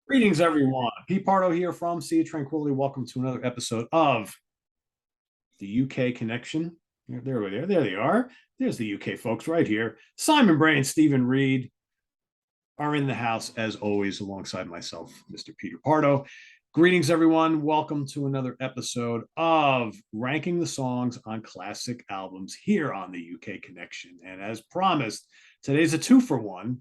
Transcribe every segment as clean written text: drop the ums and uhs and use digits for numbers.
Greetings, everyone. Pete Pardo here from Sea of Tranquility. Welcome to another episode of the UK Connection. There they are. There's the UK folks right here. Simon Bray and Steven Reid are in the house, as always, alongside myself, Mr. Peter Pardo. Greetings, everyone. Welcome to another episode of Ranking the Songs on Classic Albums here on the UK Connection. And as promised, today's a 2-for-1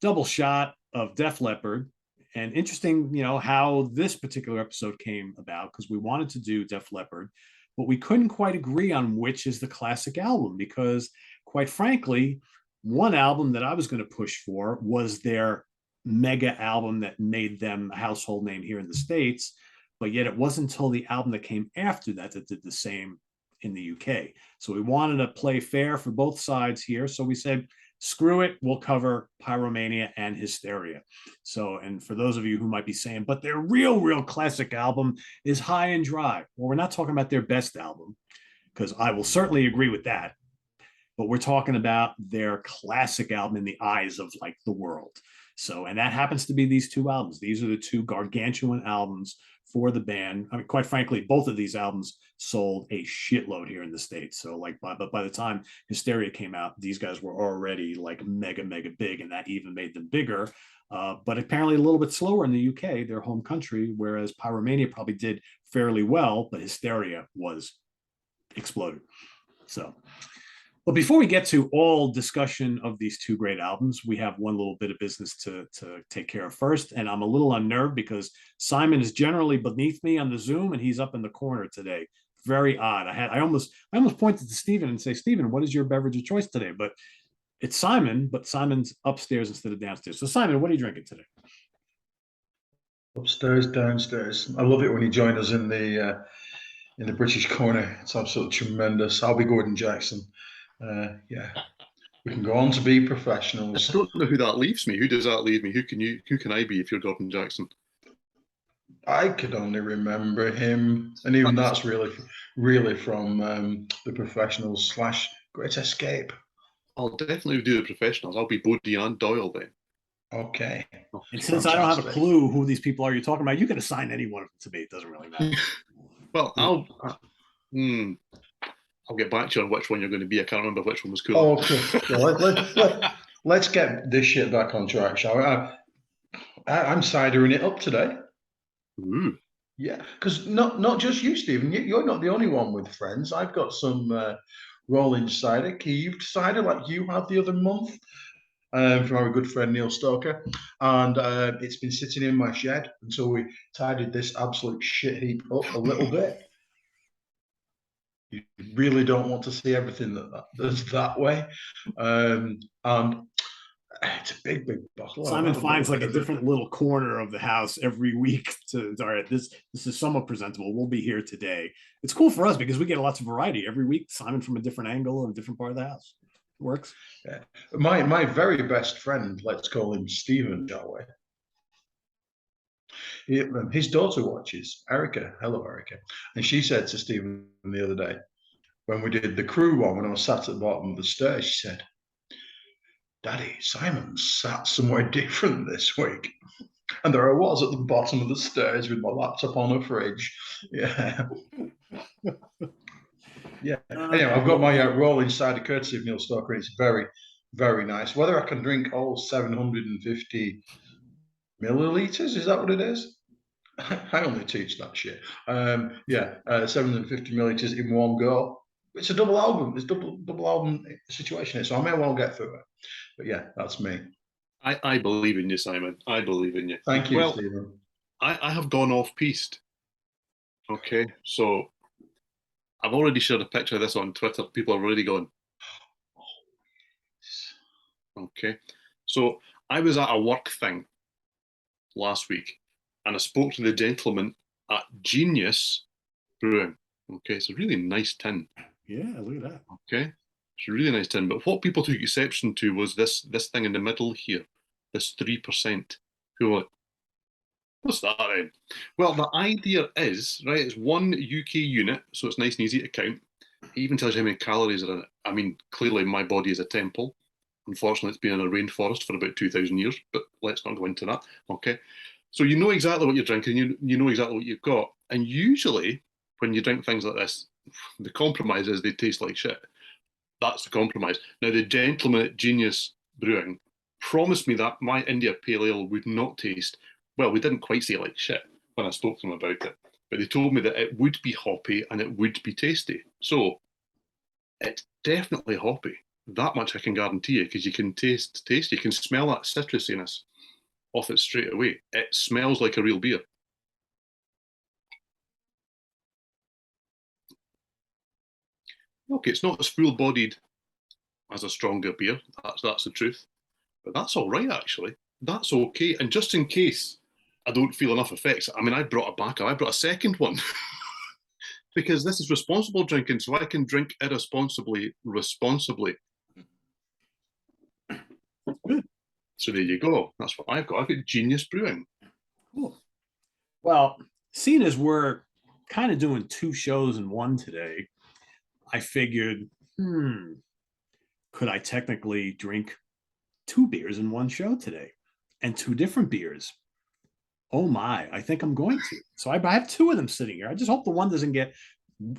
double shot of Def Leppard. And interesting, how this particular episode came about because we wanted to do Def Leppard, but we couldn't quite agree on which is the classic album because, quite frankly, one album that I was going to push for was their mega album that made them a household name here in the States, but yet it wasn't until the album that came after that that did the same in the UK. So we wanted to play fair for both sides here. So we said, screw it, we'll cover Pyromania and Hysteria. So, and for those of you who might be saying, but their real classic album is High and Dry. Well, we're not talking about their best album, because I will certainly agree with that. But we're talking about their classic album in the eyes of like the world. So, and that happens to be these two albums. These are the two gargantuan albums for the band. I mean, quite frankly, both of these albums sold a shitload here in the States. So like, but by the time Hysteria came out, these guys were already like mega big, and that even made them bigger. But apparently a little bit slower in the UK, their home country, whereas Pyromania probably did fairly well, but Hysteria was exploded. So, but before we get to all discussion of these two great albums, we have one little bit of business to take care of first. And I'm a little unnerved because Simon is generally beneath me on the Zoom and he's up in the corner today. Very odd. I almost pointed to Steven and say, Steven, what is your beverage of choice today? But it's Simon, but Simon's upstairs instead of downstairs. So Simon, what are you drinking today? Upstairs, downstairs. I love it when you join us in the British corner. It's absolutely tremendous. I'll be Gordon Jackson. Yeah, we can go on to be I professionals. don't know who that leaves me. Who does that leave me? Who can I be if you're Gordon Jackson? I could only remember him, and even that's really from the professionals slash Great Escape. I'll definitely do the professionals. I'll be Bodie and Doyle then. Okay, And since I don't have a clue who these people are you're talking about, you can assign any one of them to me. It doesn't really matter. Well, I'll get back to you on which one you're going to be. I can't remember which one was cool. Oh, well, let's get this shit back on track, shall we? I'm cidering it up today. Ooh. Yeah, because not just you, Stephen. You're not the only one with friends. I've got some rolling cider, Keeved cider, like you had the other month, from our good friend Neil Stoker, and it's been sitting in my shed until we tidied this absolute shit heap up a little bit. You really don't want to see everything that's that way, and it's a big bottle. Simon finds like a different little corner of the house every week to all right, this is somewhat presentable. We'll be here today. It's cool for us because we get lots of variety every week. Simon from a different angle and a different part of the house. It works. Yeah. My very best friend, let's call him Stephen, shall we? His daughter watches, Erica. Hello, Erica. And she said to Stephen the other day, when we did the crew one, when I was sat at the bottom of the stairs, she said, Daddy, Simon sat somewhere different this week. And there I was at the bottom of the stairs with my laptop on a fridge. Yeah. Yeah. Anyway, I've got my rolling cider courtesy of Neil Stoker. It's very nice. Whether I can drink all 750 milliliters, is that what it is? I only teach that shit. 750 milliliters in one go. It's a double album. It's double album situation, so I may well get through it. But yeah, that's me. I believe in you, Simon. I believe in you. Thank you, Stephen. I have gone off piste. Okay, so I've already shared a picture of this on Twitter. People are already going. Okay, so I was at a work thing last week, and I spoke to the gentleman at Genius Brewing. Okay, it's a really nice tin. Yeah, look at that. Okay, it's a really nice tin. But what people took exception to was this thing in the middle here, this 3%. Who like, what's that then? Well, the idea is, right, it's one UK unit, so it's nice and easy to count. It even tells you how many calories are in it. I mean, clearly my body is a temple. Unfortunately, it's been in a rainforest for about 2,000 years, but let's not go into that. Okay. So you know exactly what you're drinking, you know exactly what you've got. And usually when you drink things like this, the compromise is they taste like shit. That's the compromise. Now the gentleman at Genius Brewing promised me that my India Pale Ale would not taste, well, we didn't quite say like shit when I spoke to them about it, but they told me that it would be hoppy and it would be tasty. So it's definitely hoppy. That much I can guarantee you, because you can taste, you can smell that citrusiness off it straight away. It smells like a real beer. Okay, it's not as full-bodied as a stronger beer. That's the truth. But that's all right, actually. That's okay. And just in case I don't feel enough effects, I mean, I brought a backup. I brought a second one. Because this is responsible drinking, so I can drink irresponsibly, responsibly. Good. So there you go. That's what I've got. I've got Genius Brewing. Cool. Well, seeing as we're kind of doing two shows in one today, I figured, could I technically drink two beers in one show today and two different beers? Oh my, I think I'm going to. So I have two of them sitting here. I just hope the one doesn't get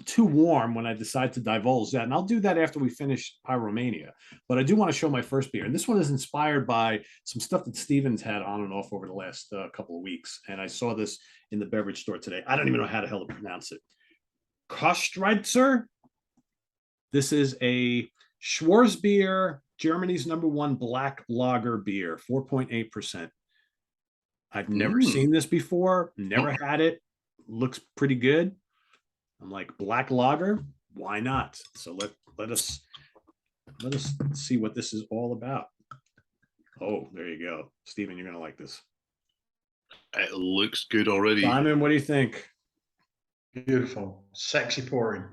too warm when I decide to divulge that. And I'll do that after we finish Pyromania. But I do want to show my first beer. And this one is inspired by some stuff that Steven's had on and off over the last couple of weeks. And I saw this in the beverage store today. I don't even know how the hell to pronounce it. Kostreitzer. This is a Schwarzbier, Germany's #1 black lager beer, 4.8%. I've never seen this before, never had it. Looks pretty good. I'm like, black lager, why not? So let us see what this is all about. Oh, there you go. Steven, you're gonna like this. It looks good already. Simon, what do you think? Beautiful. Sexy pouring.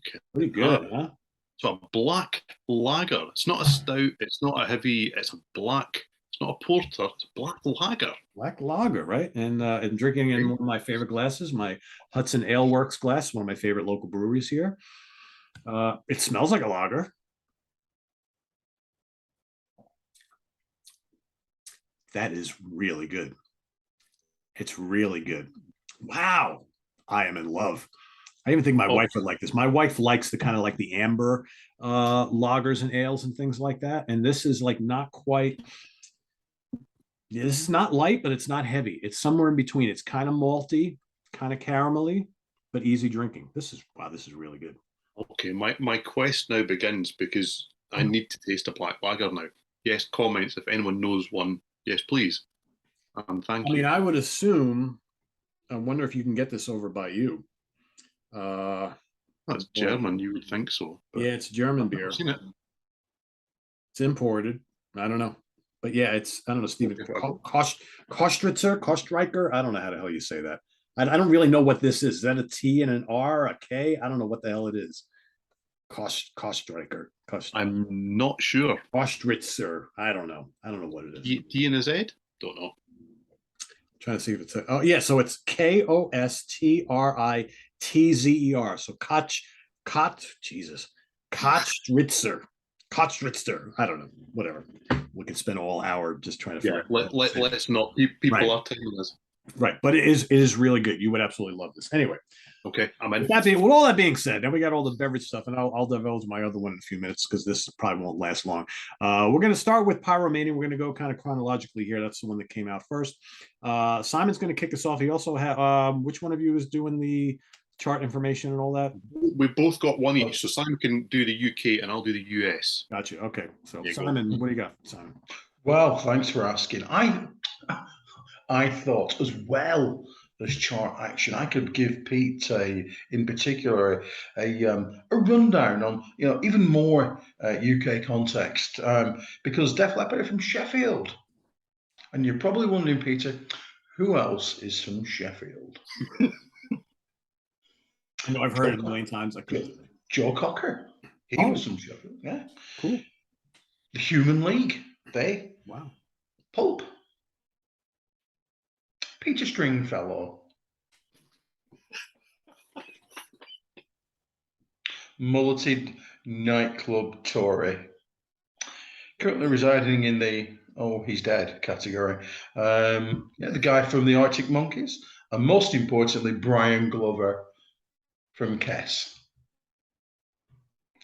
Okay. Pretty good, huh? So a black lager. It's not a stout, it's not a heavy, it's a black. It's not a porter, it's a black lager. Black lager, right? And drinking in one of my favorite glasses, my Hudson Ale Works glass, one of my favorite local breweries here. It smells like a lager. That is really good. It's really good. Wow. I am in love. I even think my wife would like this. My wife likes the kind of like the amber lagers and ales and things like that. And this is like not quite, this is not light, but it's not heavy. It's somewhere in between. It's kind of malty, kind of caramelly, but easy drinking. This is, wow, this is really good. Okay, my quest now begins, because I need to taste a black lager now. Yes, comments if anyone knows one. Yes, please. Thank you. I mean, I would assume, I wonder if you can get this over by you. That's German, you would think so. Yeah, it's German beer. I've seen it. It's imported. I don't know. But yeah, it's, I don't know, Steven. Kostreitzer, I don't know how the hell you say that. I don't really know what this is. Is that a T and an R, a K? I don't know what the hell it is. Kostreitzer. I'm not sure. Kostreitzer. I don't know. I don't know what it is. T and a Z? Don't know. Trying to see if it's oh yeah, so it's Kostritzer. So Kostritzer. I don't know. Whatever. We can spend all hour just trying to figure let's not. People are telling us. Right, but it is really good. You would absolutely love this. Anyway. Okay, I'm in. With all that being said, then we got all the beverage stuff, and I'll divulge my other one in a few minutes because this probably won't last long. We're going to start with Pyromania. We're going to go kind of chronologically here. That's the one that came out first. Simon's going to kick us off. He also had, which one of you is doing the chart information and all that? We both got one each, so Simon can do the UK and I'll do the US. Gotcha. Okay, so Simon, what do you got, Simon? Well, thanks for asking. I thought as well as chart action, I could give Pete in particular a rundown on even more UK context because Def Leppard are from Sheffield, and you're probably wondering, Peter, who else is from Sheffield? I know I've heard it a million times. Joe Cocker, he was from Sheffield. Yeah, cool. The Human League, wow. Pulp. Peter Stringfellow. Mulleted nightclub Tory. Currently residing in the oh, he's dead category. The guy from the Arctic Monkeys, and most importantly, Brian Glover from Kiss.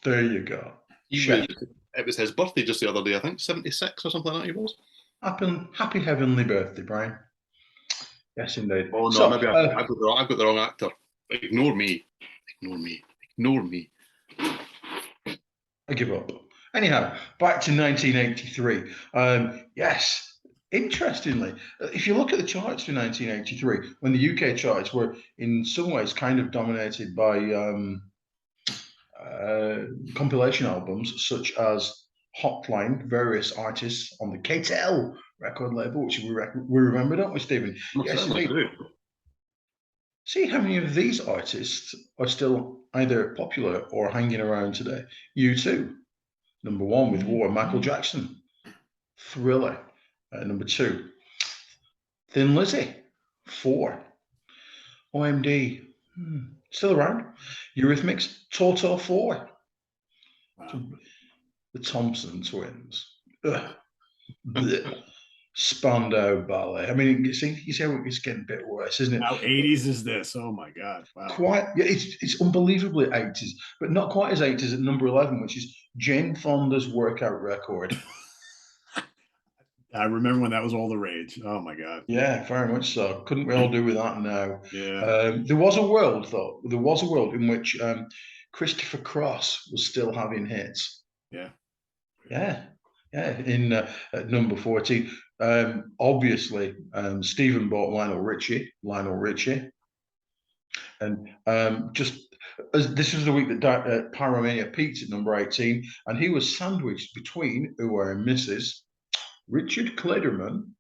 There you go. It was his birthday just the other day, I think, 76 or something like that he was. Happy heavenly birthday, Brian. Yes, indeed. Oh, no, So, maybe I've got the wrong actor. Ignore me. I give up. Anyhow, back to 1983. Yes, interestingly, if you look at the charts for 1983, when the UK charts were in some ways kind of dominated by compilation albums such as Hotline, various artists on the KTL record label, which we remember, don't we, Stephen? Yes, indeed. See how many of these artists are still either popular or hanging around today. U2, number one with War, Michael Jackson. Thriller, number two. Thin Lizzy, 4. OMD, still around. Eurythmics, Toto, 4. Wow. The Thompson Twins. Spandau Ballet. I mean, you see how it's getting a bit worse, isn't it? How 80s is this? Oh my God! Wow. Quite. Yeah, it's unbelievably 80s, but not quite as 80s at number 11, which is Jane Fonda's workout record. I remember when that was all the rage. Oh my God. Yeah, very much so. Couldn't we all do with that now? Yeah. There was a world, though. There was a world in which Christopher Cross was still having hits. Yeah. In at number 14. Obviously, Stephen bought Lionel Richie, and just as this was the week that Pyromania peaked at number 18, and he was sandwiched between who are Mrs. Richard Clayderman,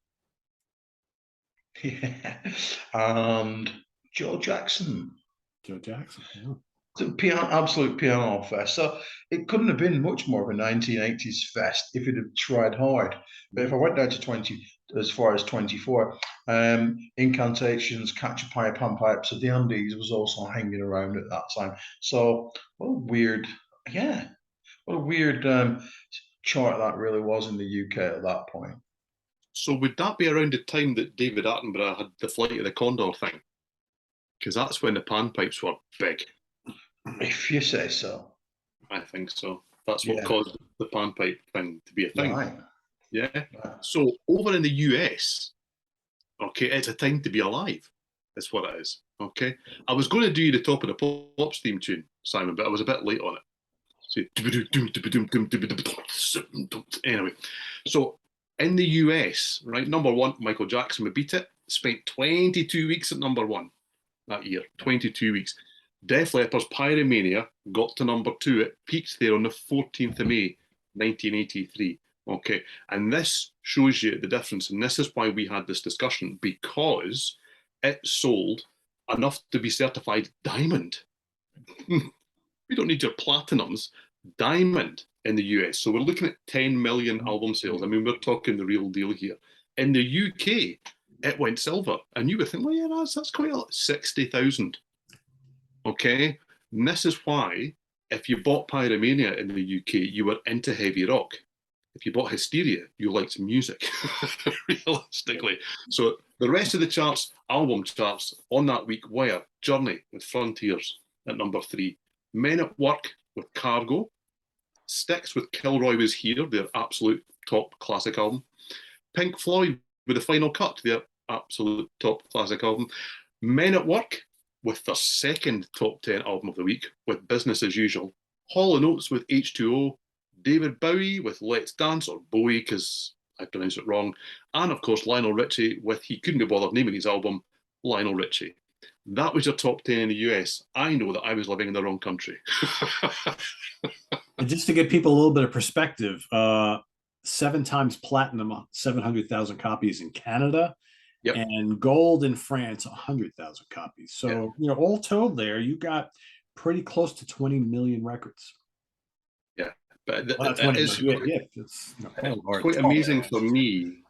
and Joe Jackson. Joe Jackson. Yeah. Absolute piano fest. So it couldn't have been much more of a 1980s fest if it had tried hard. But if I went down to 20, as far as 24, Incantations, Catch a Pipe, Pan Pipes of the Andes was also hanging around at that time. So what a weird chart that really was in the UK at that point. So would that be around the time that David Attenborough had the Flight of the Condor thing? Because that's when the panpipes were big. If you say so. I think so. That's what caused the panpipe thing to be a thing. Right. Yeah. Right. So over in the US, okay, it's a time to be alive. That's what it is. Okay. I was going to do the top of the Pops theme tune, Simon, but I was a bit late on it. So, anyway, so in the US, right, number one, Michael Jackson would beat it. Spent 22 weeks at number one that year. 22 weeks. Def Leppard's Pyromania got to number 2. It peaked there on the 14th of May, 1983. Okay, and this shows you the difference, and this is why we had this discussion, because it sold enough to be certified diamond. We don't need your platinums, diamond in the US. So we're looking at 10 million album sales. I mean, we're talking the real deal here. In the UK, it went silver, and you would think, well, yeah, that's quite a lot, 60,000. Okay, and this is why if you bought Pyromania in the UK, you were into heavy rock. If you bought Hysteria, you liked music, realistically. So the rest of the charts, album charts on that week were Journey with Frontiers at number 3, Men at Work with Cargo, Styx with Kilroy Was Here, their absolute top classic album, Pink Floyd with The Final Cut, their absolute top classic album, Men at Work with their second top 10 album of the week with Business as Usual, Hall & Oates with H2O, David Bowie with Let's Dance, or Bowie because I pronounced it wrong, and of course Lionel Richie with, he couldn't be bothered naming his album, Lionel Richie. That was your top 10 in the US. I know that I was living in the wrong country. And just to give people a little bit of perspective, 7 times platinum, 700,000 copies in Canada. Yep. And gold in France, 100,000 copies. So, you know, all told there, you got pretty close to 20 million records. Yeah. But well, it is quite amazing for me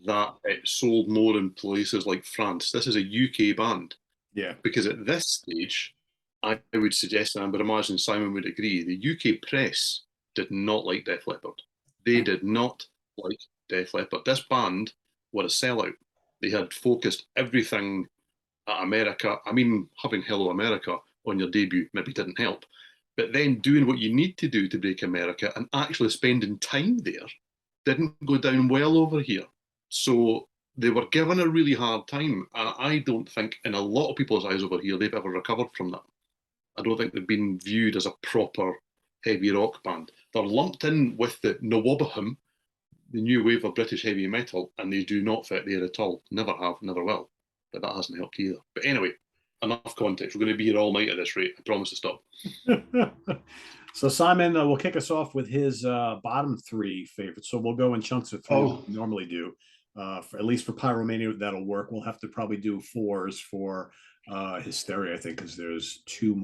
that it sold more in places like France. This is a UK band. Yeah. Because at this stage, I would suggest, and I would imagine Simon would agree, the UK press did not like Def Leppard. They did not like Def Leppard. This band were a sellout. They had focused everything at America. I mean, having Hello America on your debut maybe didn't help. But then doing what you need to do to break America and actually spending time there didn't go down well over here. So they were given a really hard time. And I don't think, in a lot of people's eyes over here, they've ever recovered from that. I don't think they've been viewed as a proper heavy rock band. They're lumped in with the Nawabaham, the new wave of British heavy metal, and they do not fit there at all. Never have, never will. But that hasn't helped either. But anyway, enough context. We're going to be here all night at this rate. I promise to stop. So Simon will kick us off with his bottom three favorites. So we'll go in chunks of three like we normally do. At least for Pyromania, that'll work. We'll have to probably do fours for Hysteria, I think, because there's two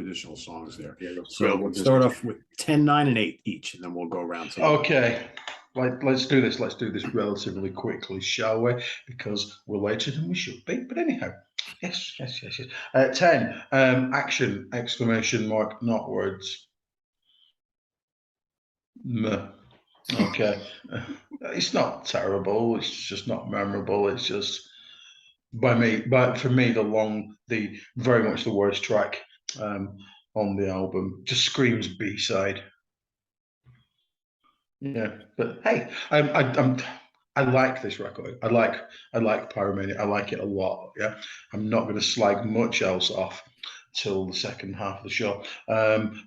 additional songs there. Yeah, so we'll start off with 10, 9, and 8 each, and then we'll go around. Okay. Let's do this. Let's do this relatively quickly, shall we? Because we're later than we should be. But anyhow, yes. 10, action, exclamation mark, not words. Meh. Okay. It's not terrible. It's just not memorable. It's just but for me, the very much the worst track on the album just screams B-side. Yeah, but hey, I like this record. I like Pyromania. I like it a lot. Yeah, I'm not going to slag much else off till the second half of the show.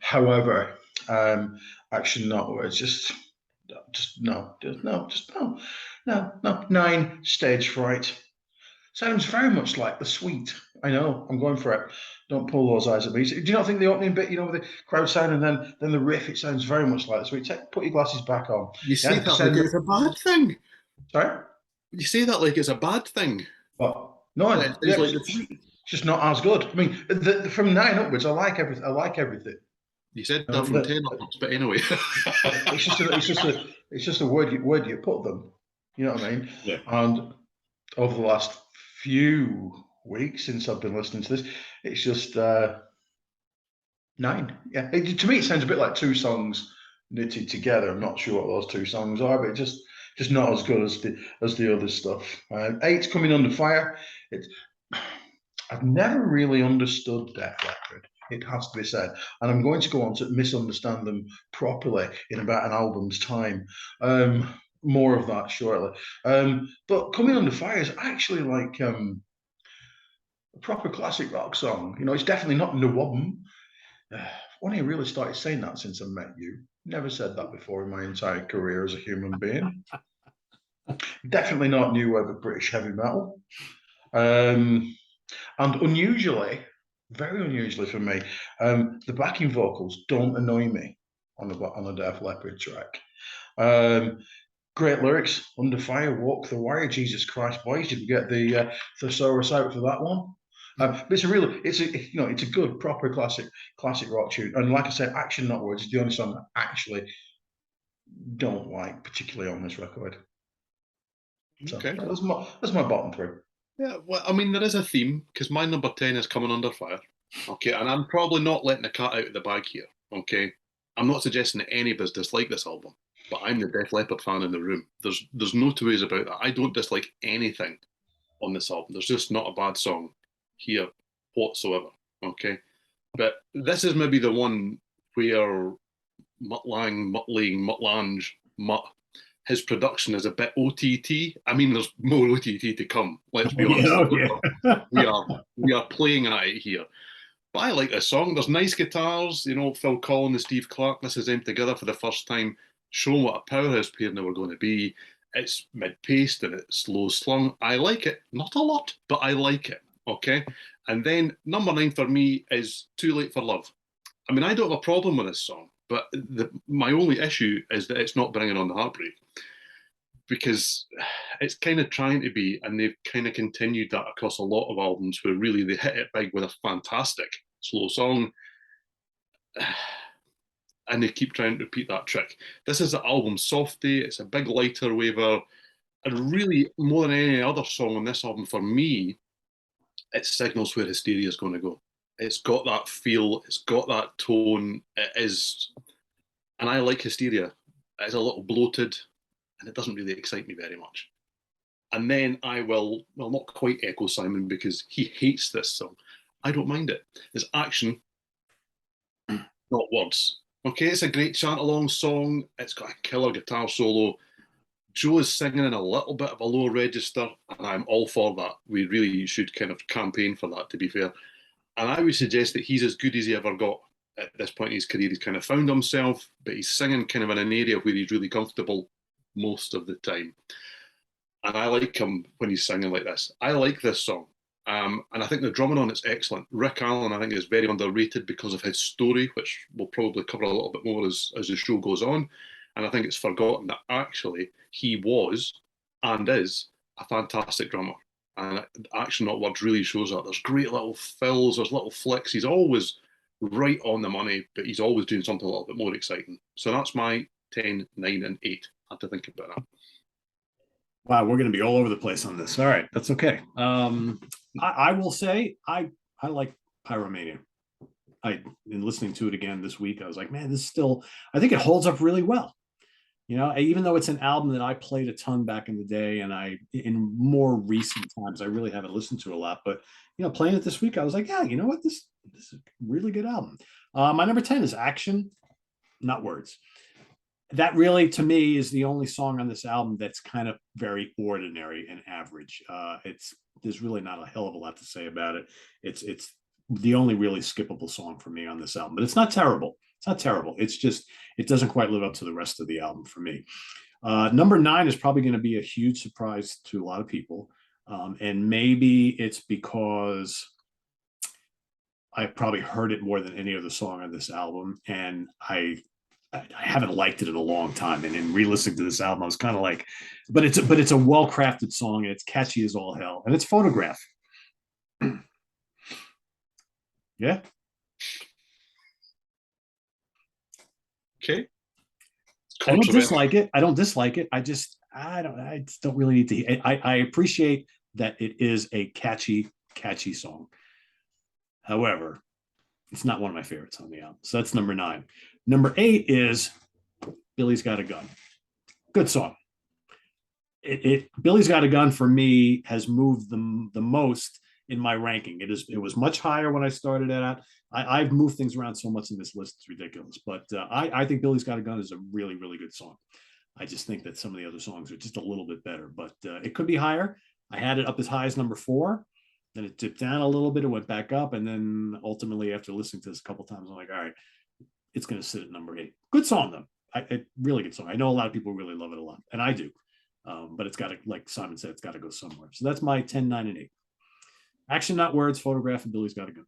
However, action not words. Just no. 9, stage fright. Sounds very much like The Sweet. I know, I'm going for it. Don't pull those eyes at me. Do you not think the opening bit, with the crowd sound and then the riff, it sounds very much like The Sweet? Put your glasses back on. You say that like it's a bad thing. Sorry? You say that like it's a bad thing. But no, it's just not as good. I mean, from 9 upwards, I like everything. You said that from 10 upwards, but anyway. it's just a word you put them. You know what I mean? Yeah. And over the last few weeks since I've been listening to this, it's just 9. Yeah, to me it sounds a bit like two songs knitted together. I'm not sure what those two songs are, but just not as good as the other stuff. 8's Coming Under Fire. I've never really understood Def Leppard. It has to be said, and I'm going to go on to misunderstand them properly in about an album's time. More of that shortly. But Coming Under Fire is actually like a proper classic rock song. It's definitely not Nawabum. Only really started saying that since I met you. Never said that before in my entire career as a human being. Definitely not new wave of British heavy metal. And unusually, very unusually for me, the backing vocals don't annoy me on a Def Leppard track. Great lyrics, Under Fire, Walk the Wire, Jesus Christ, boys, did we get the thesaurus out for that one? But it's a good, proper classic rock tune. And like I said, Action Not Words is the only song I actually don't like particularly on this record. So Okay. that's my bottom 3. Yeah, well, I mean, there is a theme, because my number 10 is Coming Under Fire. Okay, and I'm probably not letting the cat out of the bag here. Okay, I'm not suggesting that anybody's dislike this album, but I'm the Def Leppard fan in the room. There's no two ways about that. I don't dislike anything on this album. There's just not a bad song here whatsoever. Okay, but this is maybe the one where Muttlange, his production is a bit OTT. I mean, there's more OTT to come. Let's be honest. We are playing at it here. But I like this song. There's nice guitars. Phil Collins and Steve Clark. This is them together for the first time, showing what a powerhouse pair they were going to be. It's mid-paced and it's slow slung. I like it. Not a lot, but I like it. Okay. And then number 9 for me is Too Late for Love. I mean, I don't have a problem with this song, but my only issue is that it's not bringing on the heartbreak, because it's kind of trying to be, and they've kind of continued that across a lot of albums where really they hit it big with a fantastic slow song, and they keep trying to repeat that trick. This is the album Softy. It's a big lighter waver, and really more than any other song on this album for me, it signals where Hysteria is going to go. It's got that feel, it's got that tone. It is, and I like Hysteria. It's a little bloated. and it doesn't really excite me very much. And then I will, well, not quite echo Simon because he hates this song. I don't mind it. It's action, not words. Okay, it's a great chant-along song. It's got a killer guitar solo. Joe is singing in a little bit of a low register, and I'm all for that. We really should kind of campaign for that, to be fair. And I would suggest that he's as good as he ever got at this point in his career. He's kind of found himself, but he's singing kind of in an area where he's really comfortable most of the time. And I like him when he's singing like this. I like this song. And I think the drumming on it's excellent. Rick Allen, I think, is very underrated because of his story, which we'll probably cover a little bit more as the show goes on. And I think it's forgotten that actually he was and is a fantastic drummer. And Action Not Words really shows that. There's great little fills, there's little flicks. He's always right on the money, but he's always doing something a little bit more exciting. So that's my 10, 9, and 8. I have to think about that. Wow, we're going to be all over the place on this. All right, that's okay. I will say I like Pyromania. In listening to it again this week, I was like, man, this still, I think it holds up really well. You know, even though it's an album that I played a ton back in the day, and in more recent times, I really haven't listened to a lot. But you know, playing it this week, I was like, yeah, you know what, this is a really good album. My number 10 is Action, Not Words. That really, to me, is the only song on this album that's kind of very ordinary and average. There's really not a hell of a lot to say about it. It's the only really skippable song for me on this album, but it's not terrible. It's not terrible. It's just, it doesn't quite live up to the rest of the album for me. Number 9 is probably going to be a huge surprise to a lot of people. And maybe it's because I probably heard it more than any other song on this album. And I haven't liked it in a long time. And in re-listening to this album, I was kind of like, but it's a well-crafted song, and it's catchy as all hell. And it's Photograph. Yeah. Okay. I don't dislike it. I just don't really need to. I appreciate that it is a catchy song. However, it's not one of my favorites on the album. So that's number 9. Number 8 is Billy's Got a Gun. Good song. Billy's Got a Gun for me has moved the most in my ranking. It was much higher when I started it out. I've moved things around so much in this list, it's ridiculous. But I think Billy's Got a Gun is a really, really good song. I just think that some of the other songs are just a little bit better, but it could be higher. I had it up as high as number 4. Then it dipped down a little bit. It went back up. And then ultimately, after listening to this a couple of times, I'm like, all right, it's going to sit at number 8. Good song, though. Really good song. I know a lot of people really love it a lot, and I do. But it's got to, like Simon said, it's got to go somewhere. So that's my 10, 9, and 8. Action, Not Words, Photograph, and Billy's Got a Gun.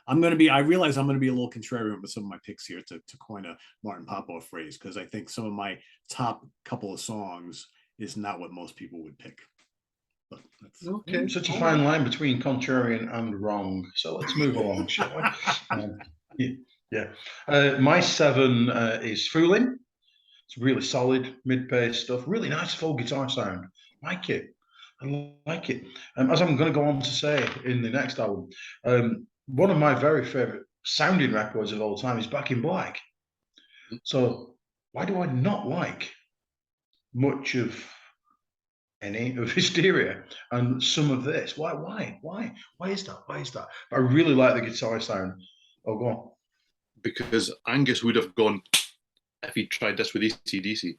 I realize I'm going to be a little contrarian with some of my picks here, to coin a Martin Popoff phrase, because I think some of my top couple of songs is not what most people would pick. But that's okay. Such a fine line between contrarian and wrong. So let's move along, shall we? Yeah. My 7 is Fooling. It's really solid mid-pace stuff. Really nice full guitar sound. Like it. I like it. As I'm going to go on to say in the next album, one of my very favorite sounding records of all time is Back in Black. So why do I not like much of any of Hysteria and some of this? Why is that? But I really like the guitar sound. Oh, go on. Because Angus would have gone if he tried this with AC/DC.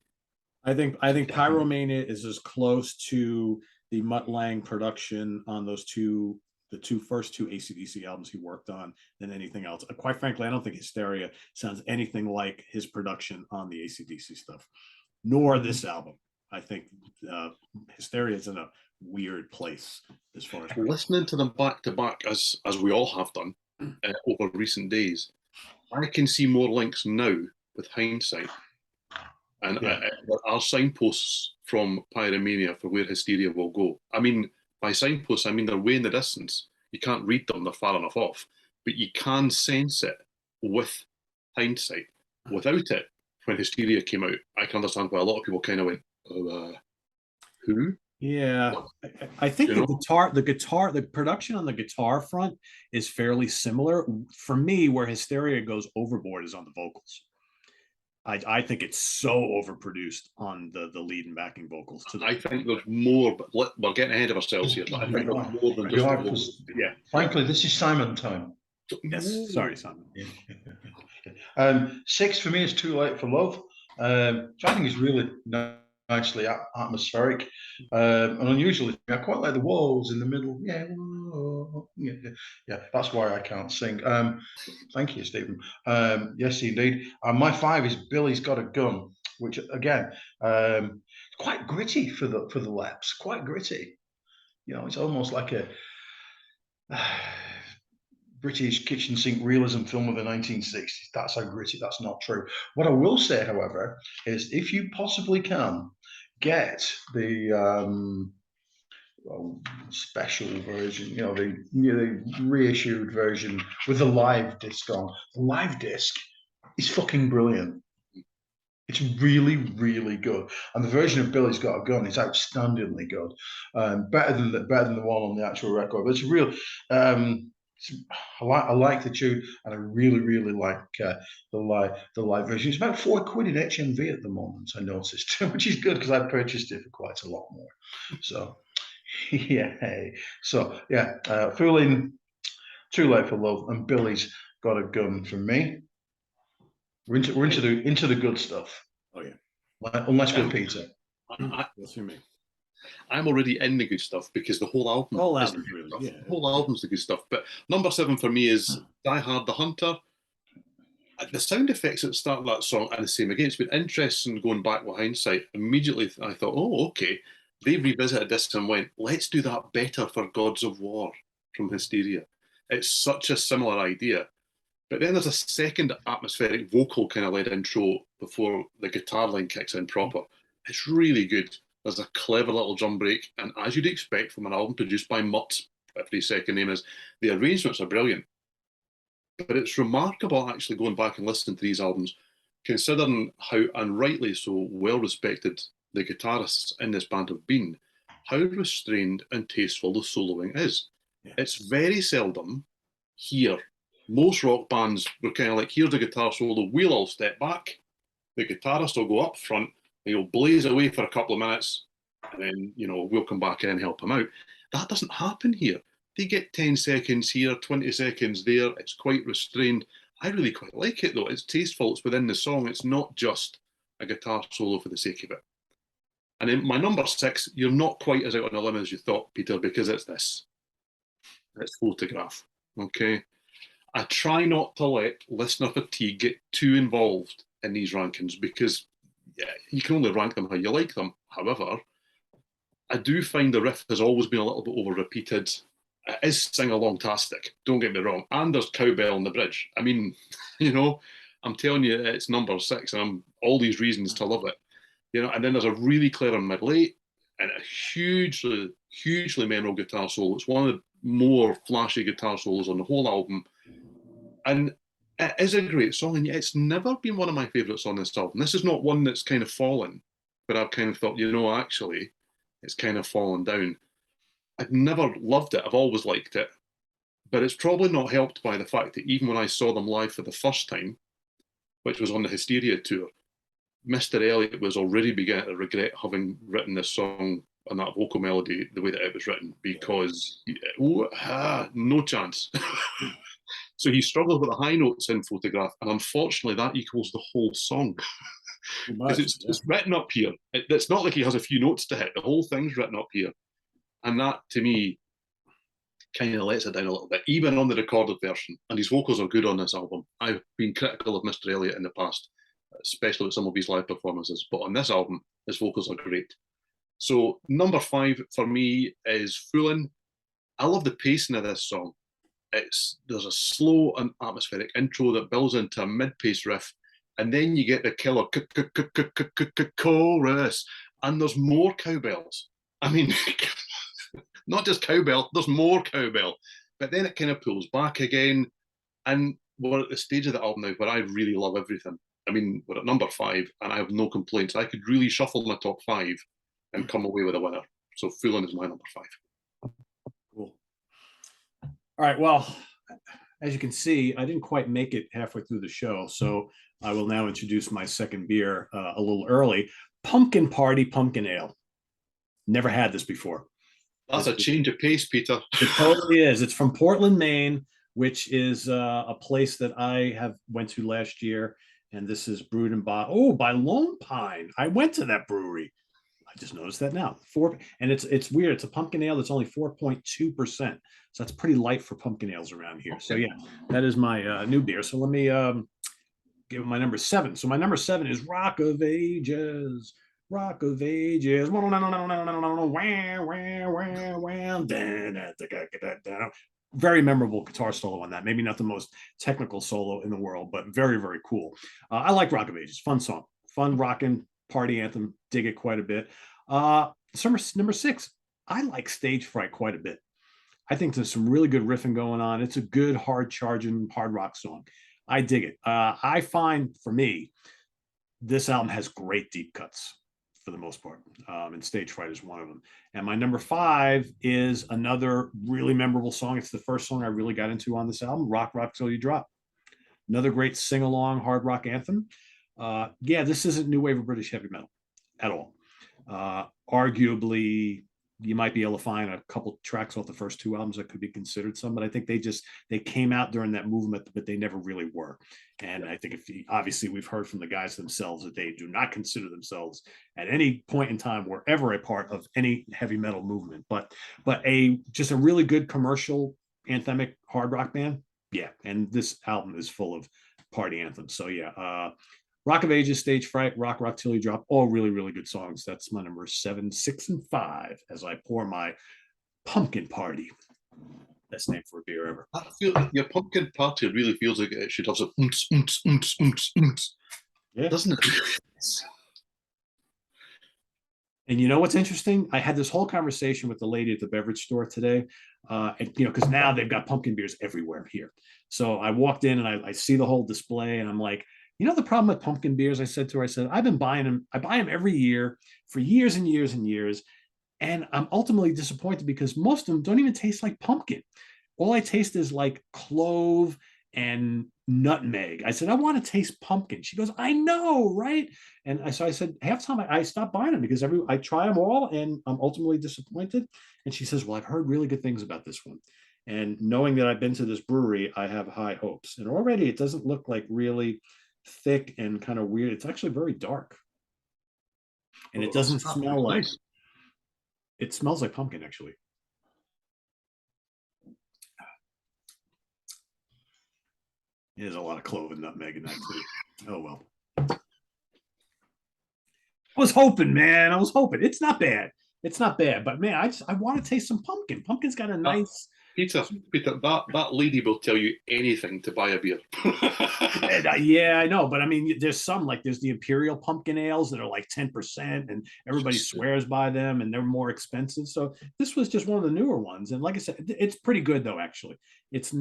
I think Pyromania is as close to the Mutt Lange production on those first two AC/DC albums he worked on than anything else. Quite frankly, I don't think Hysteria sounds anything like his production on the AC/DC stuff, nor this album. I think Hysteria is in a weird place as far as listening to them back to back, as we all have done over recent days. I can see more links now with hindsight, and there are signposts from Pyromania for where Hysteria will go. I mean, by signposts, I mean they're way in the distance. You can't read them; they're far enough off, but you can sense it with hindsight. Without it, when Hysteria came out, I can understand why a lot of people kind of went, who? Yeah, I think the production on the guitar front is fairly similar. For me, where Hysteria goes overboard is on the vocals. I think it's so overproduced on the lead and backing vocals. I think there's more, but we're getting ahead of ourselves here. But I think there's more than just the vocals. Yeah. Frankly, this is Simon time. Yes. Sorry, Simon. Yeah. 6 for me is Too Late for Love, which I think is really nicely atmospheric and unusually. I quite like the walls in the middle. Yeah, that's why I can't sing. Thank you, Stephen. Yes, indeed. My 5 is Billy's Got a Gun, which again, quite gritty for the Leps. Quite gritty. You know, it's almost like a British kitchen sink realism film of the 1960s. That's how gritty. That's not true. What I will say, however, is if you possibly can get the special version, the reissued version with the live disc on. The live disc is fucking brilliant. It's really, really good, and the version of Billy's Got a Gun is outstandingly good. Better than the one on the actual record. But it's real. I like the tune, and I really, really like the live version. It's about £4 in HMV at the moment, I noticed, which is good because I purchased it for quite a lot more. So, Fooling, Too Late for Love, and Billy's Got a Gun from me. We're into the good stuff. Oh yeah. Unless we're Peter. That's for me. I'm already in the good stuff because the whole album. The whole is album's the good really, stuff. yeah. The whole album's the good stuff. But number 7 for me is Die Hard the Hunter. The sound effects at the start of that song are the same. Again, it's been interesting going back with hindsight. Immediately I thought, oh, okay. They revisited this and went, let's do that better for Gods of War from Hysteria. It's such a similar idea. But then there's a second atmospheric vocal kind of led intro before the guitar line kicks in proper. It's really good. There's a clever little drum break. And as you'd expect from an album produced by Mutt, whatever his second name is, the arrangements are brilliant. But it's remarkable actually going back and listening to these albums, considering how, and rightly so, well respected the guitarists in this band have been, how restrained and tasteful the soloing is. Yeah. It's very seldom here. Most rock bands were kind of like, here's the guitar solo, we'll all step back, the guitarist will go up front, and he'll blaze away for a couple of minutes, and then, we'll come back in and help him out. That doesn't happen here. They get 10 seconds here, 20 seconds there. It's quite restrained. I really quite like it, though. It's tasteful. It's within the song. It's not just a guitar solo for the sake of it. And in my number 6, you're not quite as out on a limb as you thought, Peter, because it's this. It's Photograph, okay? I try not to let listener fatigue get too involved in these rankings because you can only rank them how you like them. However, I do find the riff has always been a little bit over-repeated. It is sing-along-tastic, don't get me wrong. And there's cowbell in the bridge. I mean, I'm telling you, it's number 6, and I'm all these reasons to love it. And then there's a really clever middle 8 and a hugely, hugely memorable guitar solo. It's one of the more flashy guitar solos on the whole album. And it is a great song, and yet it's never been one of my favourites on this album. This is not one that's kind of fallen, but I've kind of thought, actually, it's kind of fallen down. I've never loved it. I've always liked it. But it's probably not helped by the fact that even when I saw them live for the first time, which was on the Hysteria tour, Mr. Elliott was already beginning to regret having written this song and that vocal melody the way that it was written because, no chance. So he struggles with the high notes in Photograph, and unfortunately that equals the whole song. Because it's written up here. It's not like he has a few notes to hit. The whole thing's written up here. And that, to me, kind of lets it down a little bit, even on the recorded version. And his vocals are good on this album. I've been critical of Mr. Elliott in the past, especially with some of his live performances. But on this album, his vocals are great. So number 5 for me is Foolin'. I love the pacing of this song. There's a slow and atmospheric intro that builds into a mid-pace riff, and then you get the killer chorus, and there's more cowbells. I mean, not just cowbell, there's more cowbell. But then it kind of pulls back again, and we're at the stage of the album now where I really love everything. I mean, we're at number 5, and I have no complaints. I could really shuffle my top 5 and come away with a winner. So Foolin' is my number 5. Cool. All right, well, as you can see, I didn't quite make it halfway through the show. So I will now introduce my second beer a little early. Pumpkin Party Pumpkin Ale. Never had this before. That's a change of pace, Peter. It totally is. It's from Portland, Maine, which is a place that I went to last year. And this is brewed and by Lone Pine. I went to that brewery. I just noticed that now. And it's weird. It's a pumpkin ale that's only 4.2%. So that's pretty light for pumpkin ales around here. So yeah, that is my new beer. So let me give it my number 7. So my number 7 is Rock of Ages. Rock of Ages. Very memorable guitar solo on that. Maybe not the most technical solo in the world, but very, very cool. I like Rock of Ages. Fun song. Fun rocking party anthem. Dig it quite a bit. Number 6. I like Stage Fright quite a bit. I think there's some really good riffing going on. It's a good, hard charging, hard rock song. I dig it. I find, for me, this album has great deep cuts for the most part. And Stage Fright is one of them. And my number 5 is another really memorable song. It's the first song I really got into on this album, Rock, Rock Till You Drop. Another great sing-along hard rock anthem. Yeah, this isn't new wave of British heavy metal at all. Arguably, you might be able to find a couple tracks off the first 2 albums that could be considered some, but I think they came out during that movement, but they never really were. And I think obviously we've heard from the guys themselves that they do not consider themselves at any point in time were ever a part of any heavy metal movement, but just a really good commercial anthemic hard rock band. Yeah. And this album is full of party anthems. So yeah, Rock of Ages, Stage Fright, Rock, Rock Till You Drop, all really, really good songs. That's my number 7, 6, and 5 as I pour my Pumpkin Party. Best name for a beer ever. I feel your Pumpkin Party really feels like it should have some Yeah. Doesn't it? And you know what's interesting? I had this whole conversation with the lady at the beverage store today, and because now they've got pumpkin beers everywhere here. So I walked in and I see the whole display, and I'm like, the problem with pumpkin beers, I said to her, I've been buying them. I buy them every year for years and years and years. And I'm ultimately disappointed because most of them don't even taste like pumpkin. All I taste is like clove and nutmeg. I said, I want to taste pumpkin. She goes, I know, right? And so I said, half time I stopped buying them because I try them all and I'm ultimately disappointed. And she says, well, I've heard really good things about this one. And knowing that I've been to this brewery, I have high hopes. And already it doesn't look like really thick and kind of weird. It's actually very dark. And it doesn't smell like, it smells like pumpkin, actually. There's a lot of clove and nutmeg in that too. Oh, well. I was hoping, man. I was hoping. It's not bad. It's not bad. But, man, I want to taste some pumpkin. Pumpkin's got a nice... Peter, that lady will tell you anything to buy a beer. Yeah, I know. But I mean, there's the Imperial pumpkin ales that are like 10% and everybody swears by them and they're more expensive. So this was just one of the newer ones. And like I said, it's pretty good though, actually. It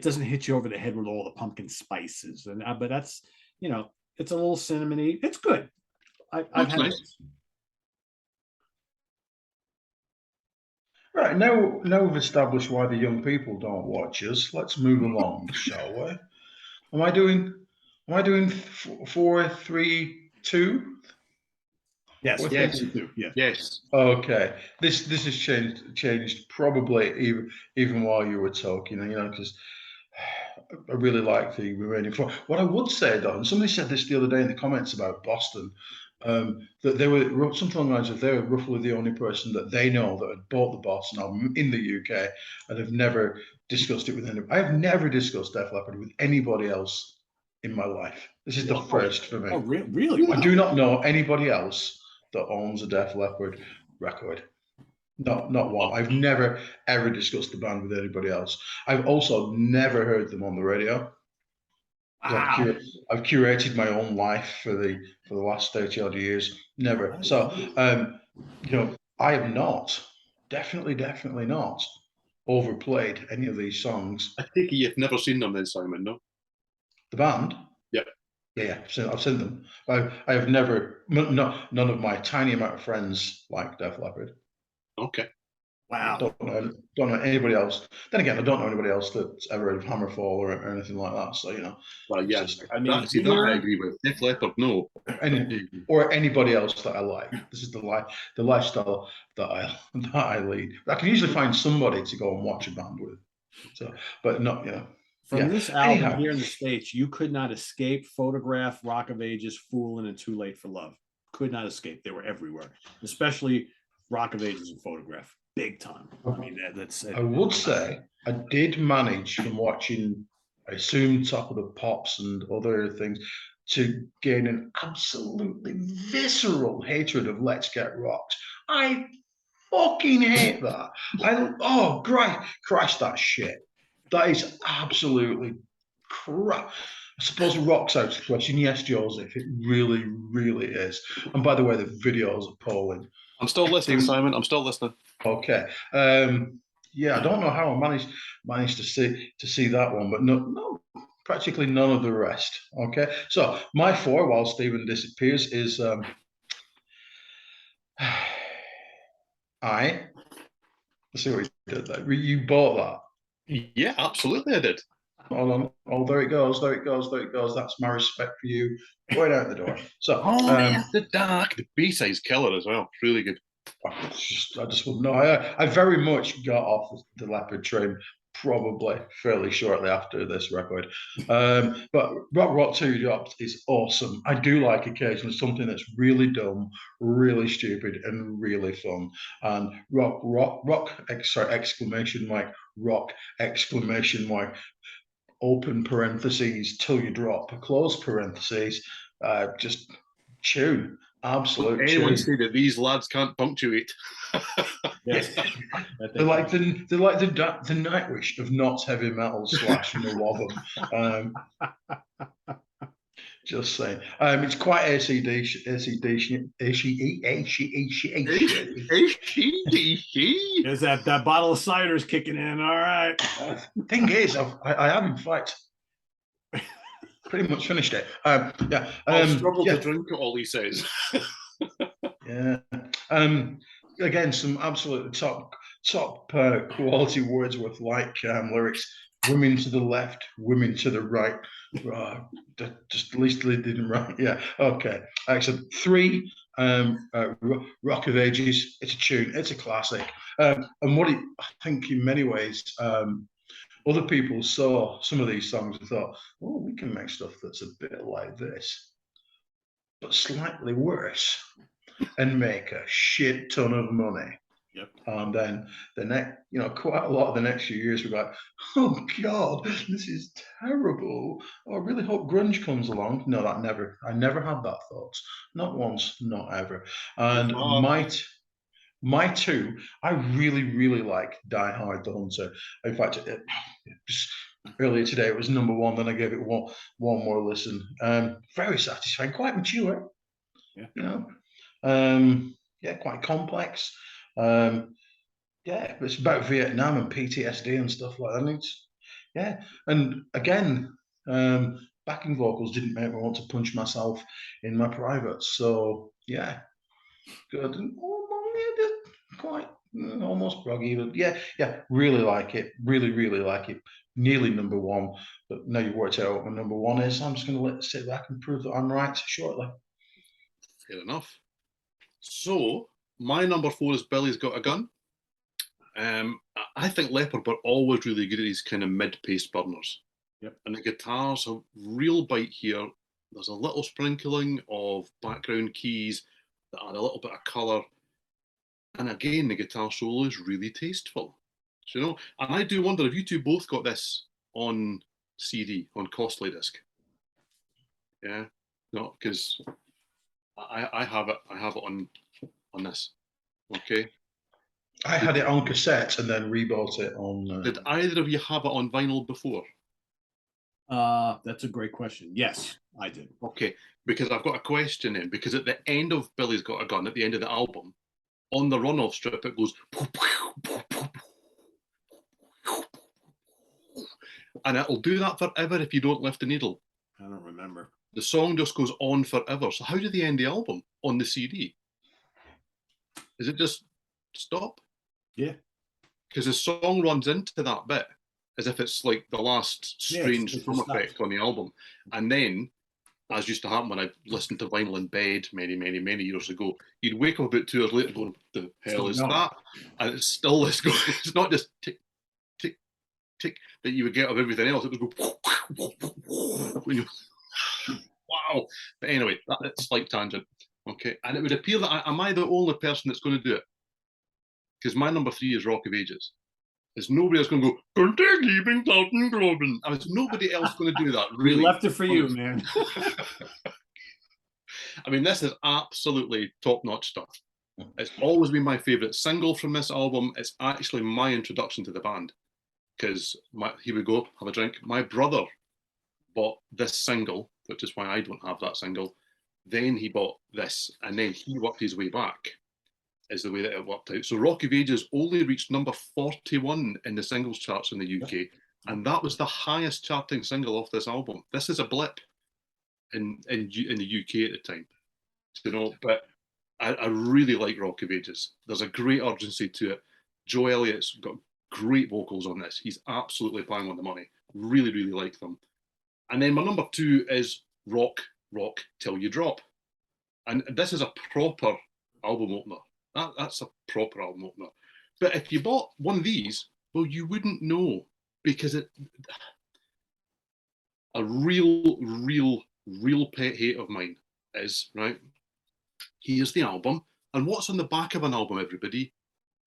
doesn't hit you over the head with all the pumpkin spices. But that's, it's a little cinnamony. It's good. I've had it. Right, now we've established why the young people don't watch us. Let's move along, shall we? Am I doing 4, 3, 2? Yes, 4, 3, yes, 2. yes. Okay, this has changed probably even while you were talking, because I really like the remaining 4. What I would say though, and somebody said this the other day in the comments about Boston. That they were something along the lines of they were roughly the only person that they know that had bought the Boston album in the UK and have never discussed it with anybody. I have never discussed Def Leppard with anybody else in my life. This is the first for me. Oh, really? Wow. I do not know anybody else that owns a Def Leppard record. Not one. I've never ever discussed the band with anybody else. I've also never heard them on the radio. Wow. I've curated my own life for the last 30 odd years. Never. So, I have not, definitely not overplayed any of these songs. I think you've never seen them then, Simon, no? The band? Yeah. Yeah, I've seen them. I have never, none of my tiny amount of friends like Def Leppard. Okay. Wow. Don't know anybody else. Then again, I don't know anybody else that's ever heard of Hammerfall or anything like that. So Well, yeah, just, I mean, that I agree with. Def Leppard, no. or anybody else that I like. This is the lifestyle that I lead. I can usually find somebody to go and watch a band with. So, but not From this album Anyhow. here in the States, you could not escape Photograph, Rock of Ages, Foolin', and Too Late for Love. Could not escape. They were everywhere, especially Rock of Ages and Photograph. Big time. I mean, that's. I would say I did manage from watching, I assume, Top of the Pops and other things, to gain an absolutely visceral hatred of Let's Get Rocked. I fucking hate that. Christ, that shit. That is absolutely crap. I suppose rock's out of the question. Yes, Joseph, it really, really is. And by the way, the videos are appalling. I'm still listening, Simon. I'm still listening. Okay. Yeah, I don't know how I managed to see that one, but no, practically none of the rest. Okay. So my 4, while Steven disappears, is Let's see what he did there. You bought that? Yeah, absolutely, I did. Hold on. Oh, there it goes. That's my respect for you. Going out the door. So, the dark. The B-side's killer as well. Really good. I just wouldn't know. I very much got off the Leopard train probably fairly shortly after this record. But Rock 2 Dropped is awesome. I do like occasionally something that's really dumb, really stupid, and really fun. And exclamation mark, rock, exclamation mark, open parentheses till you drop, close parentheses, just tune. Absolute tune. Anyone say that these lads can't punctuate? Yes. They're like the Nightwish of not heavy metal / Wobble. Just saying. It's quite AC/DC. Is that bottle of cider's kicking in? All right. Thing is, I have in fact pretty much finished it. Yeah. I'll struggle to drink it all, he says. Yeah. Again, some absolutely top quality Wordsworth like lyrics. Women to the left, women to the right. Just at least they didn't write. Yeah. Okay. So 3, Rock of Ages. It's a tune. It's a classic. And what I think in many ways, other people saw some of these songs and thought, oh, we can make stuff that's a bit like this, but slightly worse, and make a shit ton of money. Yep. And then the next, quite a lot of the next few years, we're like, oh God, this is terrible. Oh, I really hope grunge comes along. No, I never had that thought. Not once, not ever. And my 2, I really, really like Die Hard the Hunter. In fact, earlier today it was number 1. Then I gave it one more listen. Very satisfying, quite mature. Yeah. Yeah, quite complex. Yeah, it's about Vietnam and PTSD and stuff like that. And again, backing vocals didn't make me want to punch myself in my privates. So yeah, good. Quite almost groggy, but yeah, really like it. Really, really like it. Nearly number 1, but now you worked out what my number 1 is. I'm just going to let it sit back and prove that I'm right shortly. Fair enough. So my number 4 is Billy's Got a Gun. I think Leopard were always really good at these kind of mid-pace burners. Yep. And the guitars have real bite here. There's a little sprinkling of background keys that add a little bit of colour. And again, the guitar solo is really tasteful. And I do wonder if you two both got this on CD, on costly disc. Yeah, no, because I have it on this. Okay. I had it on cassette and then rebought it on. Did either of you have it on vinyl before? That's a great question. Yes, I did. Okay, because I've got a question in. Because at the end of Billy's Got a Gun, at the end of the album, on the runoff strip, it goes, and it'll do that forever if you don't lift the needle. I don't remember. The song just goes on forever. So how do they end the album on the CD? Is it just stop? Yeah. because the song runs into that bit as if it's like the last strange it's drum effect on the album. And then, as used to happen when I listened to vinyl in bed many, many, many years ago, you'd wake up about 2 hours later going, the hell is that? And it's still this going, it's not just tick, tick, tick that you would get of everything else. It would go, wow. But anyway, that's like tangent. Okay. And it would appear that am I the only person that's going to do it? Because my number 3 is Rock of Ages. There's nobody else going to go, I was nobody else going to do that, really. We left it for you, man. I mean, this is absolutely top-notch stuff. It's always been my favourite single from this album. It's actually my introduction to the band. Because, here we go, have a drink. My brother bought this single, which is why I don't have that single. Then he bought this, and then he worked his way back. Is the way that it worked out. So Rock of Ages only reached number 41 in the singles charts in the UK, and that was the highest charting single off this album. This is a blip in the UK at the time, you know. But I really like Rock of Ages. There's a great urgency to it. Joe Elliott's got great vocals on this. He's absolutely bang on the money. Really, really like them. And then my number 2 is Rock Till You Drop, and this is a proper album opener. That's a proper album opener. But if you bought one of these, well, you wouldn't know, because a real pet hate of mine is, right, here's the album. And what's on the back of an album, everybody?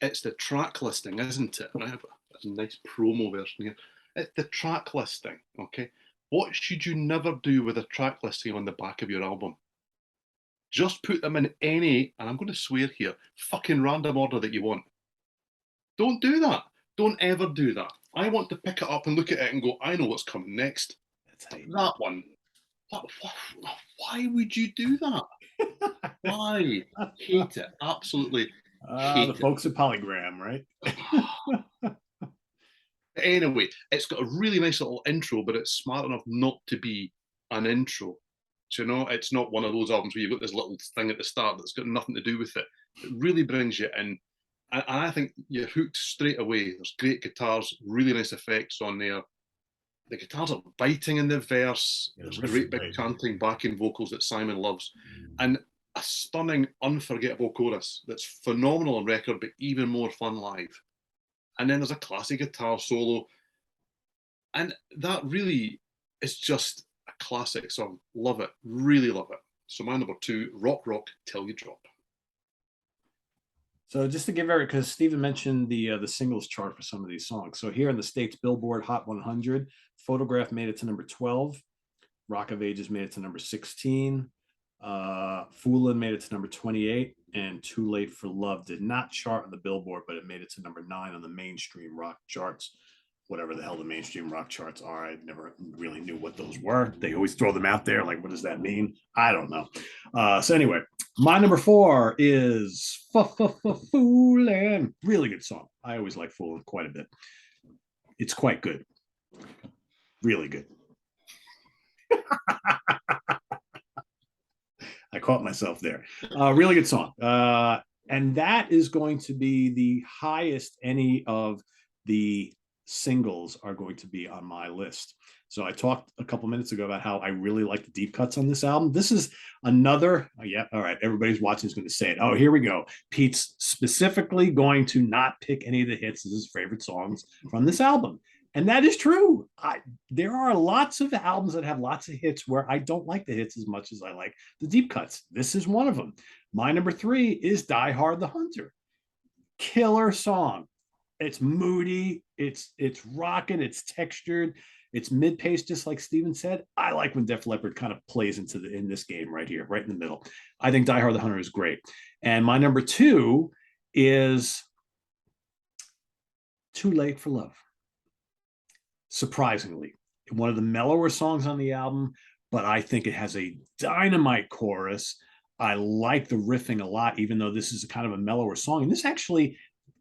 It's the track listing, isn't it? Right? That's a nice promo version here. It's the track listing, okay? What should you never do with a track listing on the back of your album? Just put them in any, and I'm going to swear here, fucking random order that you want. Don't do that. Don't ever do that. I want to pick it up and look at it and go, I know what's coming next. That one. Why would you do that? Why? Hate it. Absolutely hate the folks at Polygram, right? Anyway, it's got a really nice little intro, but it's smart enough not to be an intro. You know, it's not one of those albums where you've got this little thing at the start that's got nothing to do with it. It really brings you in. And I think you're hooked straight away. There's great guitars, really nice effects on there. The guitars are biting in the verse. There's great big chanting backing vocals that Simon loves. And a stunning, unforgettable chorus that's phenomenal on record, but even more fun live. And then there's a classic guitar solo. And that really is just a classic song. Love it. Really love it. So my number 2, Rock Till You Drop. So just to give because Steven mentioned the singles chart for some of these songs. So here in the States, Billboard Hot 100, Photograph made it to number 12. Rock of Ages made it to number 16. Foolin' made it to number 28. And Too Late for Love did not chart on the Billboard, but it made it to number 9 on the mainstream rock charts. Whatever the hell the mainstream rock charts are. I never really knew what those were. They always throw them out there. Like, what does that mean? I don't know. So anyway, my number 4 is Foolin'. Really good song. I always like Foolin' quite a bit. It's quite good. Really good. I caught myself there. Really good song. And that is going to be the highest any of the singles are going to be on my list. So I talked a couple minutes ago about how I really like the deep cuts on this album. This is another, all right, everybody's watching is going to say it. Oh, here we go. Pete's specifically going to not pick any of the hits as his favorite songs from this album. And that is true. There are lots of albums that have lots of hits where I don't like the hits as much as I like the deep cuts. This is one of them. My number 3 is Die Hard the Hunter. Killer song. It's moody, it's rocking, it's textured, it's mid-paced, just like Steven said. I like when Def Leppard kind of plays in this game right here, right in the middle. I think Die Hard the Hunter is great. And my number 2 is Too Late for Love. Surprisingly, one of the mellower songs on the album, but I think it has a dynamite chorus. I like the riffing a lot, even though this is a kind of a mellower song. And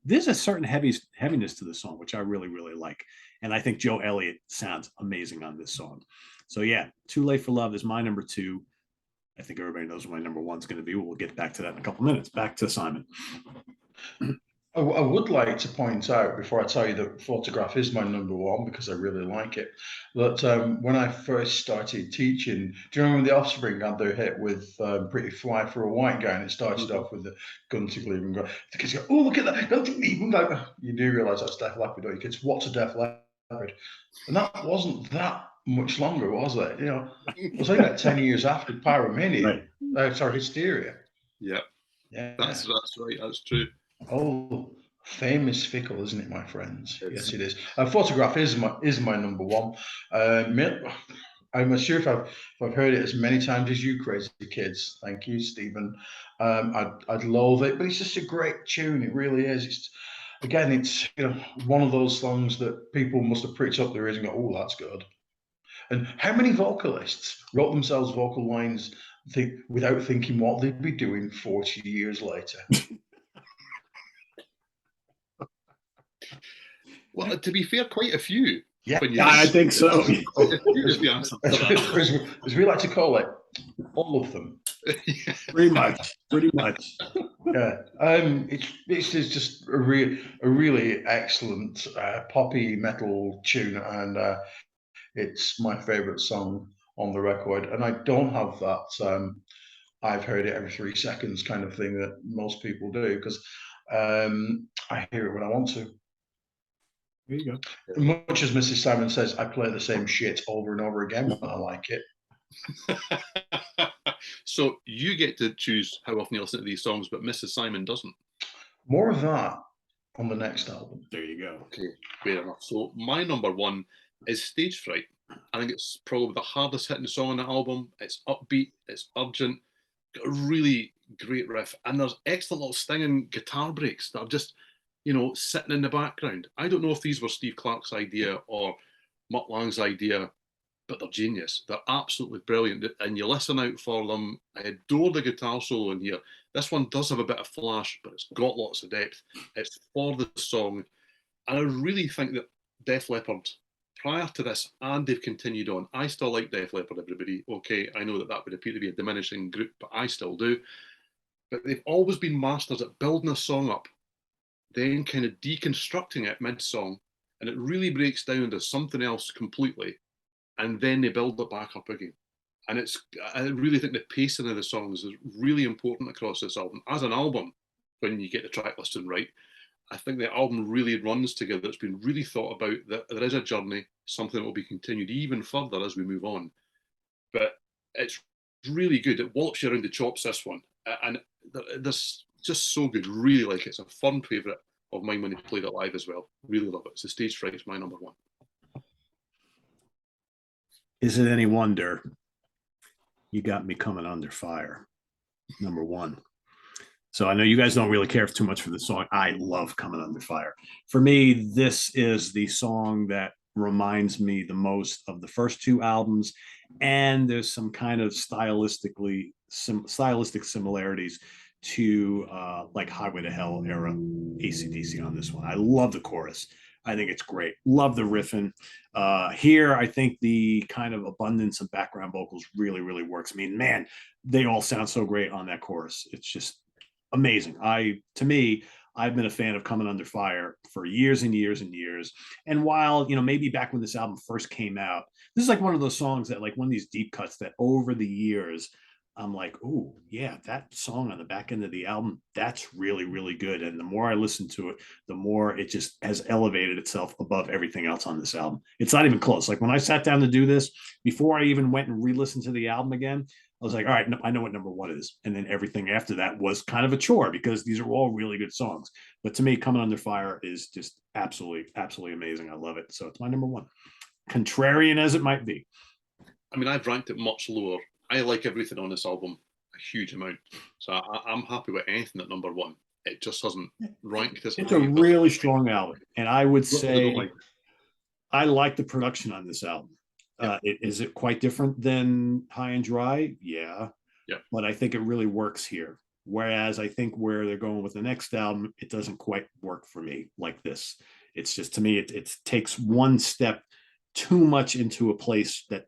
there's a certain heaviness to the song, which I really, really like. And I think Joe Elliott sounds amazing on this song. So yeah, Too Late for Love is my number 2. I think everybody knows what my number 1 is going to be. We'll get back to that in a couple minutes. Back to Simon. I would like to point out before I tell you that Photograph is my number one because I really like it. That when I first started teaching, do you remember the Offspring had their hit with "Pretty Fly for a White Guy," and it started off with the "Gun to Cleveland." The kids go, "Oh, look at that! Gun to Cleveland!" Like, you do realise that's Def Leppard, don't you, kids? What's a Def Leppard? And that wasn't that much longer, was it? You know, it was only about 10 years after Pyromania. Sorry, Hysteria. Yeah, Yeah. that's right. That's true. Oh, fame is fickle, isn't it, my friends? Yes. Yes, it is. Photograph is my number one. I'm not sure if I've heard it as many times as you, crazy kids. Thank you, Stephen. I'd loathe it, but it's just a great tune. It really is. It's one of those songs that people must have pricked up their ears and go, "Oh, that's good." And how many vocalists wrote themselves vocal lines without thinking what they'd be doing 40 years later? Well, to be fair, quite a few. Yeah, I think so. Quite a few is the answer to that. As we like to call it, all of them. Pretty much. Yeah, it's just a really excellent poppy metal tune, and it's my favorite song on the record. And I don't have that I've heard it every 3 seconds kind of thing that most people do, because I hear it when I want to. There you go. Much as Mrs. Simon says, I play the same shit over and over again when I like it. So you get to choose how often you listen to these songs, but Mrs. Simon doesn't. More of that on the next album. There you go. Okay, fair enough. So my number one is Stage Fright. I think it's probably the hardest hitting song on the album. It's upbeat, it's urgent, got a really great riff, and there's excellent little stinging guitar breaks that are just, sitting in the background. I don't know if these were Steve Clark's idea or Mutt Lange's idea, but they're genius. They're absolutely brilliant, and you listen out for them. I adore the guitar solo in here. This one does have a bit of flash, but it's got lots of depth. It's for the song, and I really think that Def Leppard, prior to this, and they've continued on. I still like Def Leppard, everybody. Okay, I know that would appear to be a diminishing group, but I still do. But they've always been masters at building a song up, then kind of deconstructing it mid-song, and it really breaks down to something else completely, and then they build it back up again. And I really think the pacing of the songs is really important across this album. As an album, when you get the track listing right, I think the album really runs together. It's been really thought about, that there is a journey, something that will be continued even further as we move on. But it's really good. It wallops you around the chops, this one. And there's just so good. Really like it. It's a fun favourite of mine when they played it live as well. Really love it. It's the Stage Fright. It's my number one. Is it any wonder you got me coming under fire? Number one. So I know you guys don't really care too much for the song. I love Coming Under Fire. For me, this is the song that reminds me the most of the first two albums, and there's some kind of stylistic similarities to like Highway to Hell era AC/DC on this one. I love the chorus. I think it's great. Love the riffing. Here, I think the kind of abundance of background vocals really, really works. I mean, man, they all sound so great on that chorus. It's just amazing. To me, I've been a fan of Coming Under Fire for years and years and years. And while, maybe back when this album first came out, this is like one of those songs that, like, one of these deep cuts that over the years, I'm like, oh, yeah, that song on the back end of the album, that's really, really good. And the more I listen to it, the more it just has elevated itself above everything else on this album. It's not even close. Like, when I sat down to do this, before I even went and re-listened to the album again, I was like, all right, I know what number one is. And then everything after that was kind of a chore because these are all really good songs. But to me, Coming Under Fire is just absolutely, absolutely amazing. I love it. So it's my number one. Contrarian as it might be. I mean, I've ranked it much lower. I like everything on this album a huge amount. So I'm happy with anything at number one. It just hasn't ranked as high. It's a really strong album. And I would say I like the production on this album. Is it quite different than High and Dry? Yeah. But I think it really works here. Whereas I think where they're going with the next album, it doesn't quite work for me like this. It's just, to me, it takes one step too much into a place that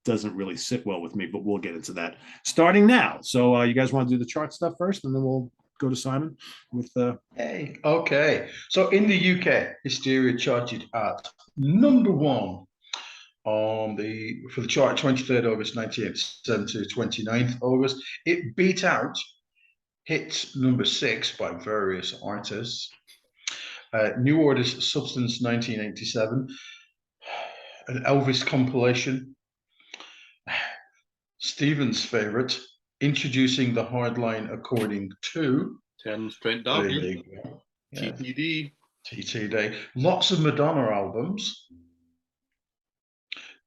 doesn't really sit well with me, but we'll get into that starting now. So you guys want to do the chart stuff first, and then we'll go to Simon with Hey, okay. So in the UK, Hysteria charted at #1 for the chart 23rd August 1987 to 29th August. It beat out hits #6 by various artists. New Order's Substance 1987, an Elvis compilation. Stephen's favorite, Introducing the Hardline According to Terms Trent there D'Arby, you go. Yeah, TTD. TTD. Lots of Madonna albums.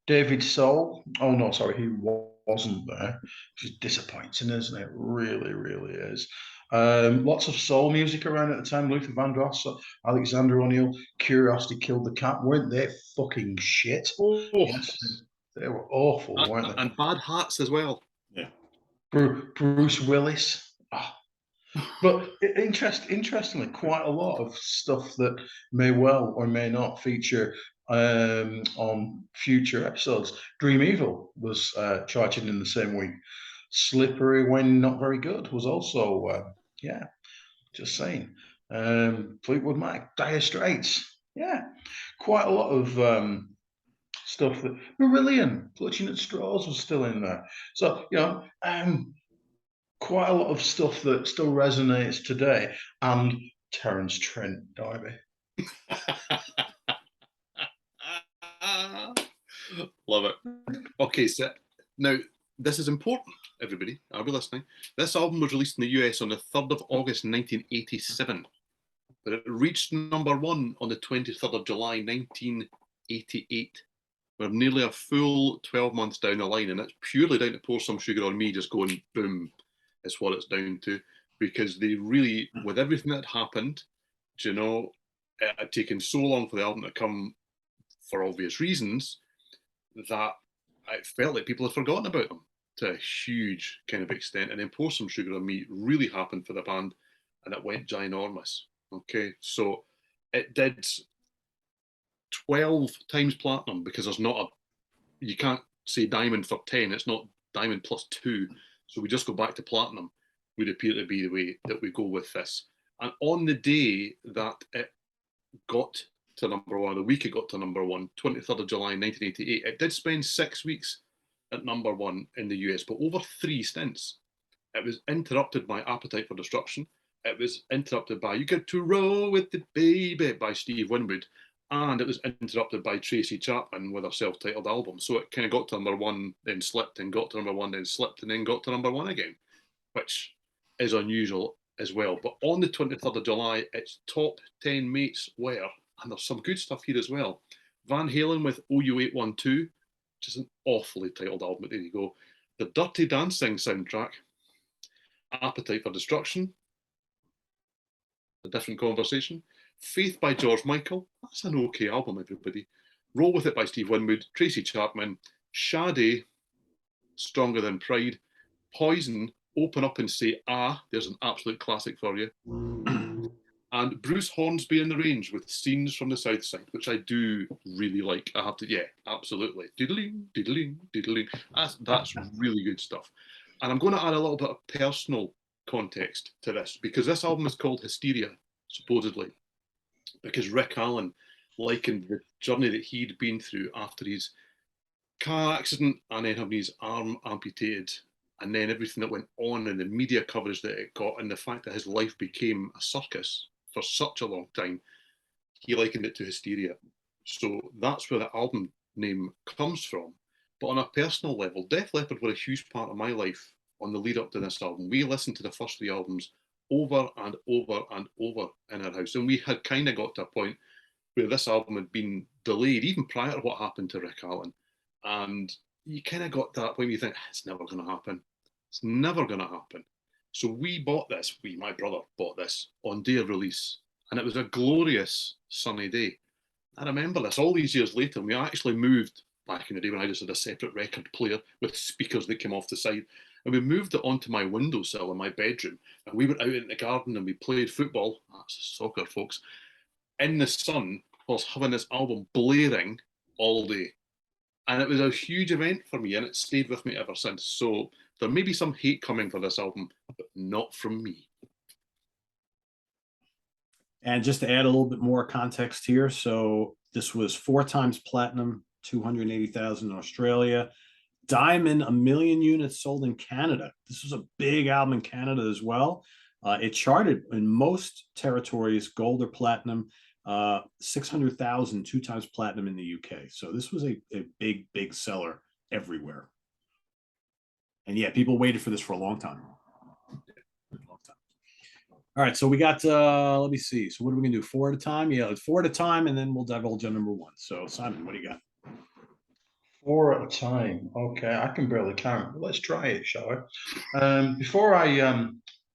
David Soul. Oh no, sorry, he wasn't there. Which is disappointing, isn't it? Really, really is. Lots of soul music around at the time. Luther Vandross, Alexander O'Neill, Curiosity Killed the Cat. Weren't they fucking shit? Oh, Yes, they were awful, weren't they? and Bad Hats as well. yeah. Bruce Willis. Ah. But interestingly, quite a lot of stuff that may well or may not feature on future episodes. Dream Evil was charted in the same week. Slippery When Not Very Good was also, just saying. Fleetwood Mac, Dire Straits. Yeah, quite a lot of stuff that Marillion, Clutching at Straws was still in there. So, quite a lot of stuff that still resonates today, and Terence Trent D'Arby. Love it. Okay, so now this is important, everybody. Are we listening? This album was released in the US on the 3rd of August 1987, but it reached #1 on the 23rd of July 1988. We're nearly a full 12 months down the line, and it's purely down to Pour Some Sugar on Me just going boom. Is what it's down to, because they really, with everything that happened, it had taken so long for the album to come for obvious reasons that I felt like people had forgotten about them to a huge kind of extent. And then Pour Some Sugar on Me really happened for the band, and it went ginormous. Okay, so it did 12 times platinum, because there's not you can't say diamond for 10, it's not diamond plus 2. So we just go back to platinum, would appear to be the way that we go with this. And on the day that it got to #1, the week it got to #1, 23rd of July 1988, it did spend 6 weeks at #1 in the US, but over 3 stints. It was interrupted by Appetite for Destruction. It was interrupted by You Get to Roll with the Baby by Steve Winwood. And it was interrupted by Tracy Chapman with her self-titled album. So it kind of got to #1, then slipped, and got to #1, then slipped, and then got to #1 again, which is unusual as well. But on the 23rd of July, its top 10 mates were, and there's some good stuff here as well, Van Halen with OU812, which is an awfully titled album, but there you go. The Dirty Dancing soundtrack, Appetite for Destruction, A Different Conversation, Faith by George Michael, that's an okay album, everybody. Roll With It by Steve Winwood, Tracy Chapman, Sade, Stronger Than Pride, Poison, Open Up and Say Ah, there's an absolute classic for you. And Bruce Hornsby in the Range with Scenes from the South Side, which I do really like. I have to, yeah, absolutely. Diddling, diddling, diddling. That's really good stuff. And I'm going to add a little bit of personal context to this, because this album is called Hysteria, supposedly, because Rick Allen likened the journey that he'd been through after his car accident and then having his arm amputated, and then everything that went on and the media coverage that it got, and the fact that his life became a circus for such a long time. He likened it to hysteria. So that's where the album name comes from. But on a personal level, Def Leppard were a huge part of my life on the lead up to this album. We listened to the first 3 albums over and over and over in our house. And we had kind of got to a point where this album had been delayed, even prior to what happened to Rick Allen. And you kind of got to that point where you think, it's never going to happen. It's never going to happen. So we bought this, my brother bought this on day of release. And it was a glorious sunny day. I remember this all these years later. We actually moved back in the day when I just had a separate record player with speakers that came off the side. And we moved it onto my windowsill in my bedroom. And we went out in the garden and we played football. That's soccer, folks. In the sun, whilst having this album blaring all day. And it was a huge event for me, and it stayed with me ever since. So there may be some hate coming for this album, but not from me. And just to add a little bit more context here, so this was 4 times platinum, 280,000 in Australia. Diamond, 1 million units sold in Canada. This was a big album in Canada as well. It charted in most territories, gold or platinum, 600,000, 2 times platinum in the UK. So this was a big, big seller everywhere. And yeah, people waited for this for a long time. All right, so we got, let me see. So what are we gonna do? 4 at a time? Yeah, it's 4 at a time, and then we'll divulge on number 1. So Simon, what do you got? 4 at a time. Okay, I can barely count. Let's try it, shall we? Before I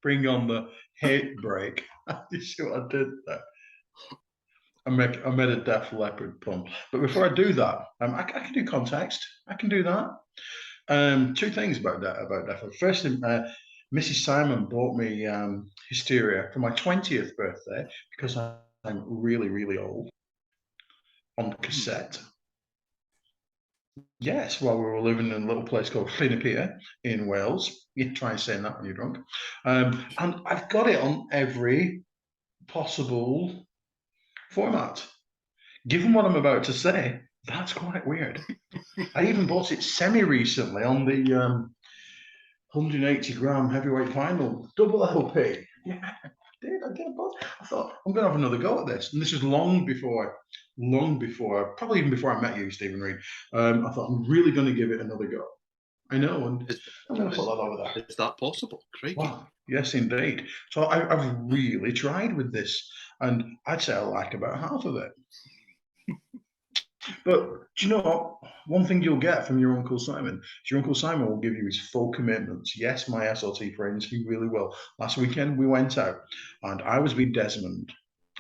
bring on the hate break, you see what I did there? I made a Def Leppard pun. But before I do that, I can do context. I can do that. 2 things about Def Leppard. First, Mrs. Simon bought me Hysteria for my 20th birthday because I'm really, really old, on cassette. Yes, while we were living in a little place called Llynapia in Wales. You try and say that when you're drunk. And I've got it on every possible format. Given what I'm about to say, that's quite weird. I even bought it semi-recently on the 180-gram heavyweight vinyl, double LP. Yeah, I did. I thought, I'm going to have another go at this. And this was long before, probably even before I met you, Steven Reid. I thought, I'm really going to give it another go. I know, and I'm going to put that over there. Is that possible? Crikey. Wow, yes, indeed. So I've really tried with this, and I'd say I like about half of it. But do you know what? One thing you'll get from your Uncle Simon is your Uncle Simon will give you his full commitments. Yes, my SLT friends, he really will. Last weekend we went out and I was with Desmond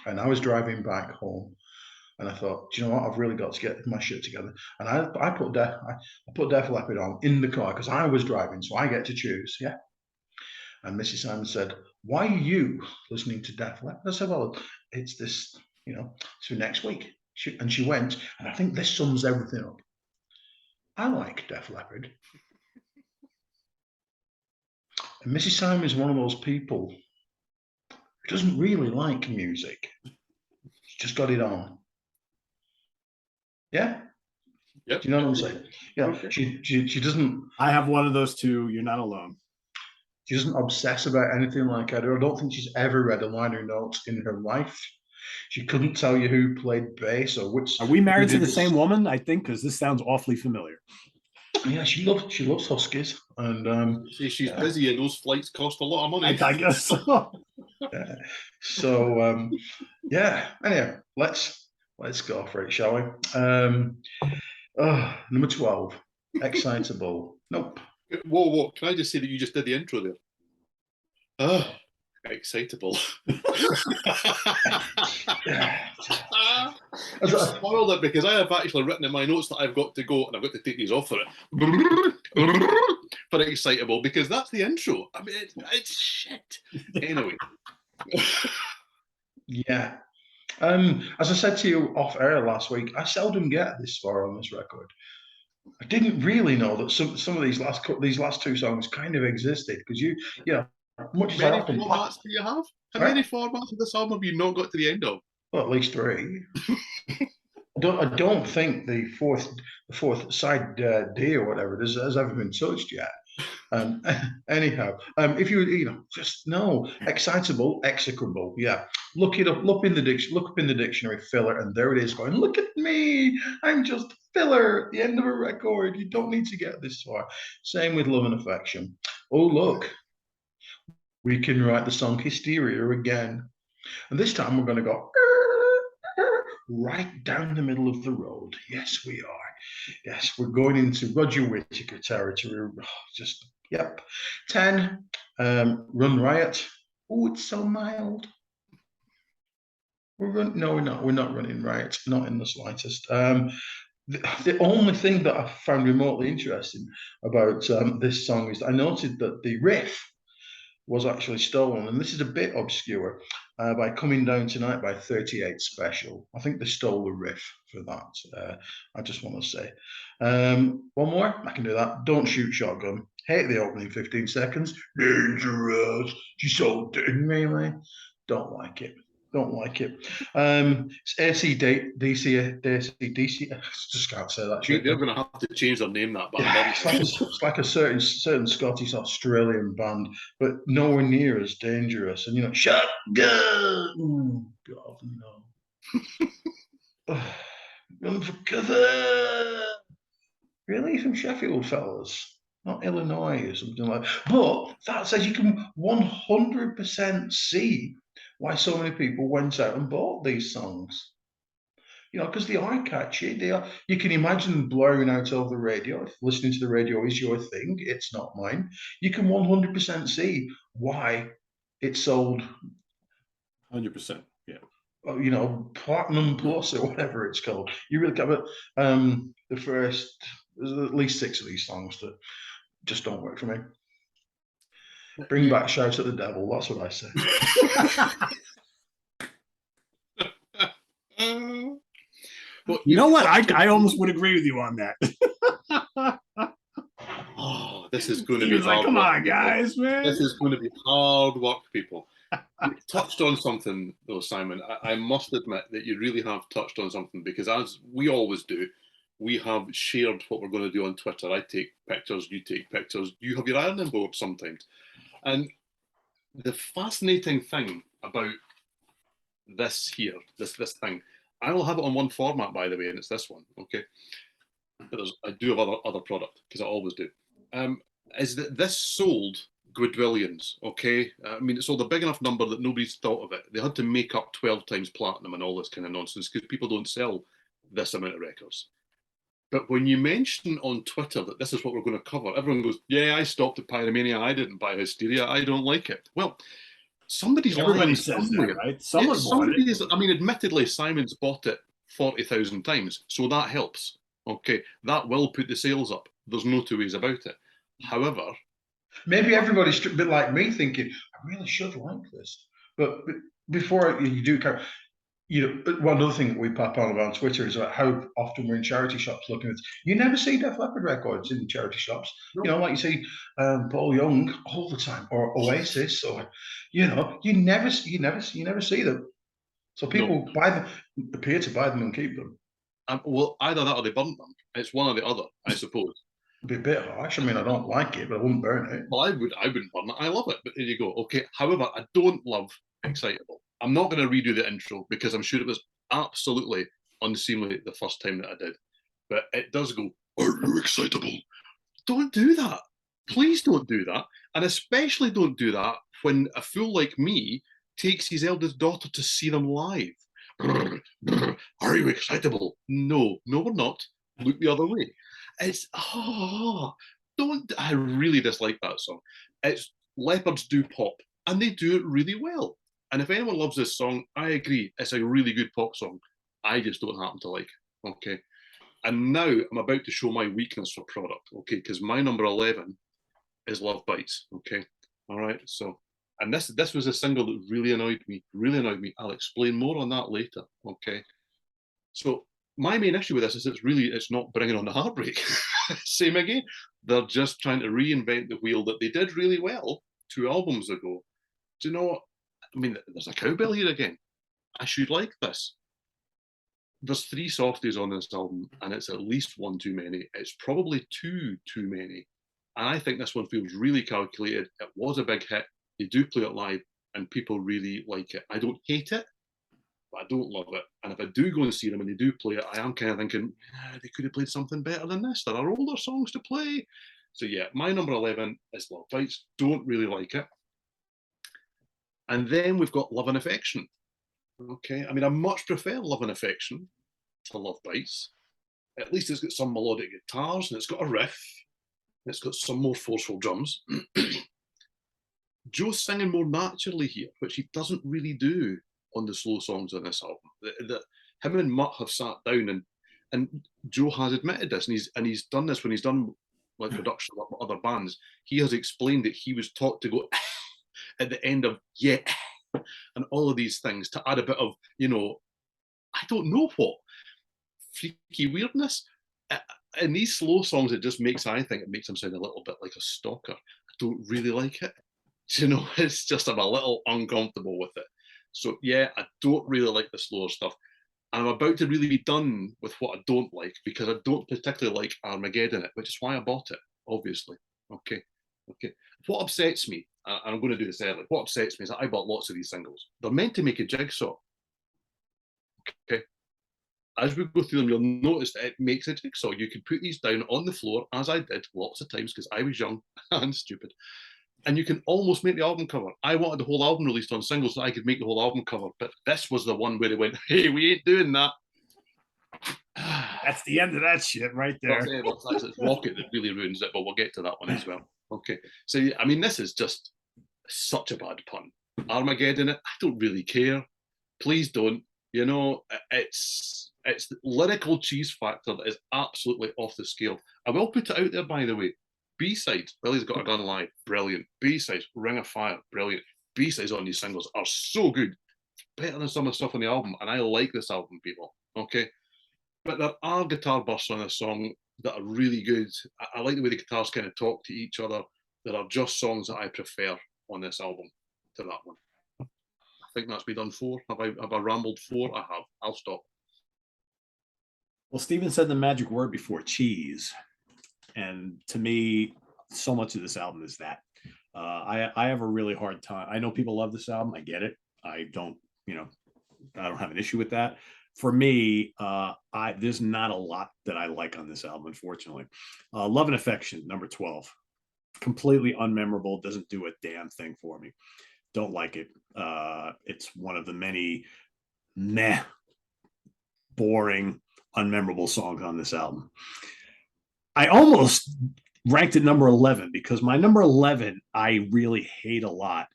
and I was driving back home and I thought, do you know what? I've really got to get my shit together. And I put Def Leppard on in the car because I was driving, so I get to choose. Yeah. And Mrs. Simon said, why are you listening to Def Leppard? I said, well, it's this, it's for next week. And she went, and I think this sums everything up. I like Def Leppard. And Mrs. Simon is one of those people who doesn't really like music. She's just got it on. Yeah? Yep. Do you know what I'm saying? Yeah. Okay. She doesn't. I have one of those too. You're not alone. She doesn't obsess about anything like I do. I don't think she's ever read a liner notes in her life. She couldn't tell you who played bass or which. Are we married to the same woman? I think, because this sounds awfully familiar. Yeah, she loves Huskies, and she's busy, and those flights cost a lot of money. I guess so. Yeah. So yeah. Anyway, let's go for it, shall we? Number 12, Excitable. Nope. Whoa! Can I just say that you just did the intro there? Excitable. You spoiled it because I have actually written in my notes that I've got to go and I've got to take these off for it. For Excitable, because that's the intro. I mean, it's shit. Anyway. Yeah. As I said to you off air last week, I seldom get this far on this record. I didn't really know that some of these last 2 songs kind of existed because you know. How many formats do you have? How many formats of this album have you not got to the end of? Well, at least 3. I don't think the fourth side D or whatever has ever been touched yet. Anyhow, if you just know Excitable, execrable, yeah. Look it up. Look up in the dictionary, filler, and there it is. Going, look at me, I'm just filler at the end of a record. You don't need to get this far. Same with Love and Affection. Oh look, we can write the song Hysteria again, and this time we're going to go right down the middle of the road. Yes, we are. Yes, we're going into Roger Whittaker territory. Just, yep. 10, Run Riot. Oh, it's so mild. No, we're not. We're not running riot. Not in the slightest. The only thing that I found remotely interesting about this song is that I noted that the riff was actually stolen, and this is a bit obscure, by Coming Down Tonight by 38 Special. I think they stole the riff for that. I just want to say. One more, I can do that. Don't Shoot Shotgun. Hate the opening 15 seconds. Dangerous. She's so really. Don't like it. Don't like it. It's AC/DC. Just can't say that shit. They're going to have to change their name, that band. Yeah, aren't they? it's like a certain Scottish Australian band, but nowhere near as dangerous. And shotgun. Oh, God, no. Run for cover. Really, from Sheffield, fellas, not Illinois or something like that. But that says you can 100% see why so many people went out and bought these songs. Because they are catchy. They are. You can imagine them blaring out over the radio. If listening to the radio is your thing, it's not mine. You can 100% see why it sold, 100%. Yeah. Platinum Plus or whatever it's called. You really can. But the first, there's at least 6 of these songs that just don't work for me. Bring back Shout at the Devil. That's what I say. Well, you know what? I almost would agree with you on that. Oh, this is going to He be was like, hard come work, on, people. guys, man. This is going to be hard work, people. You touched on something, though, Simon. I must admit that you really have touched on something, because as we always do, we have shared what we're going to do on Twitter. I take pictures, you take pictures, you have your ironing board sometimes. And the fascinating thing about this here, this thing, I will have it on one format, by the way, and it's this one, okay? But I do have other product, because I always do. Is that this sold Gwydwillians, okay? I mean, it sold a big enough number that nobody's thought of it. They had to make up 12 times platinum and all this kind of nonsense, because people don't sell this amount of records. But when you mention on Twitter that this is what we're going to cover, everyone goes, yeah, I stopped at Pyromania, I didn't buy Hysteria, I don't like it. Well, everybody says that, right? Someone bought it. I mean, admittedly, Simon's bought it 40,000 times, so that helps. Okay, that will put the sales up. There's no two ways about it. However, maybe everybody's a bit like me, thinking, I really should like this. But before you do, one other thing that we pop on Twitter is about how often we're in charity shops looking at. You never see Def Leppard records in charity shops. No. Like you see Paul Young all the time, or Oasis, or you never see them. So people appear to buy them and keep them. Well, either that or they burn them. It's one or the other, I suppose. It'd be a bit harsh. I mean, I don't like it, but I wouldn't burn it. Well, I wouldn't burn it. I love it, but there you go. Okay. However, I don't love Excitable. I'm not going to redo the intro, because I'm sure it was absolutely unseemly the first time that I did. But it does go, are you excitable? Don't do that. Please don't do that. And especially don't do that when a fool like me takes his eldest daughter to see them live. Are you excitable? No, we're not. Look the other way. I really dislike that song. It's Leopards do pop, and they do it really well. And if anyone loves this song, I agree. It's a really good pop song. I just don't happen to like it, okay? And now I'm about to show my weakness for product, okay? Because my number 11 is Love Bites, okay? All right, so, and this was a single that really annoyed me. I'll explain more on that later, okay? So my main issue with this is it's not bringing on the heartbreak. Same again. They're just trying to reinvent the wheel that they did really well 2 albums ago. Do you know what? I mean, there's a cowbell here again. I should like this. There's 3 softies on this album, and it's at least 1 too many. It's probably 2 too many. And I think this one feels really calculated. It was a big hit. They do play it live, and people really like it. I don't hate it, but I don't love it. And if I do go and see them and they do play it, I am kind of thinking, they could have played something better than this. There are older songs to play. So yeah, my number 11 is Love Bites. Don't really like it. And then we've got Love and Affection. Okay, I mean, I much prefer Love and Affection to Love Bites. At least it's got some melodic guitars, and it's got a riff. And it's got some more forceful drums. Joe's singing more naturally here, which he doesn't really do on the slow songs on this album. Him and Mutt have sat down, and Joe has admitted this, and he's done this when he's done like production with other bands. He has explained that he was taught to go at the end of and all of these things to add a bit of, I don't know what, freaky weirdness. In these slow songs, I think it makes him sound a little bit like a stalker. I don't really like it. It's just I'm a little uncomfortable with it. So yeah, I don't really like the slower stuff. And I'm about to really be done with what I don't like, because I don't particularly like Armageddon, which is why I bought it, obviously. Okay. What upsets me, and I'm going to do this early, what upsets me is that I bought lots of these singles. They're meant to make a jigsaw. Okay. As we go through them, you'll notice that it makes a jigsaw. You can put these down on the floor, as I did lots of times because I was young and stupid. And you can almost make the album cover. I wanted the whole album released on singles so I could make the whole album cover, but this was the one where they went, hey, we ain't doing that. That's the end of that shit right there. That's Rocket that really ruins it, but we'll get to that one as well. Okay. So, I mean, this is just such a bad pun. Armageddon, I don't really care. Please don't. You know, it's the lyrical cheese factor that is absolutely off the scale. I will put it out there, by the way. B-sides, Billy's Got a Gun Live, brilliant. B-sides, Ring of Fire, brilliant. B-sides on these singles are so good. Better than some of the stuff on the album, and I like this album, people. Okay? But there are guitar bursts on this song that are really good. I like the way the guitars kind of talk to each other. There are just songs that I prefer on this album to that one. I think that's me done 4. Have I rambled 4? I have. I'll stop. Well, Steven said the magic word before, cheese. And to me, so much of this album is that. I have a really hard time. I know people love this album. I get it. I don't have an issue with that. For me, there's not a lot that I like on this album, unfortunately. Love and Affection, number 12. Completely unmemorable. Doesn't do a damn thing for me. Don't like it. It's one of the many boring, unmemorable songs on this album. I almost ranked it number 11 because my number 11 I really hate a lot,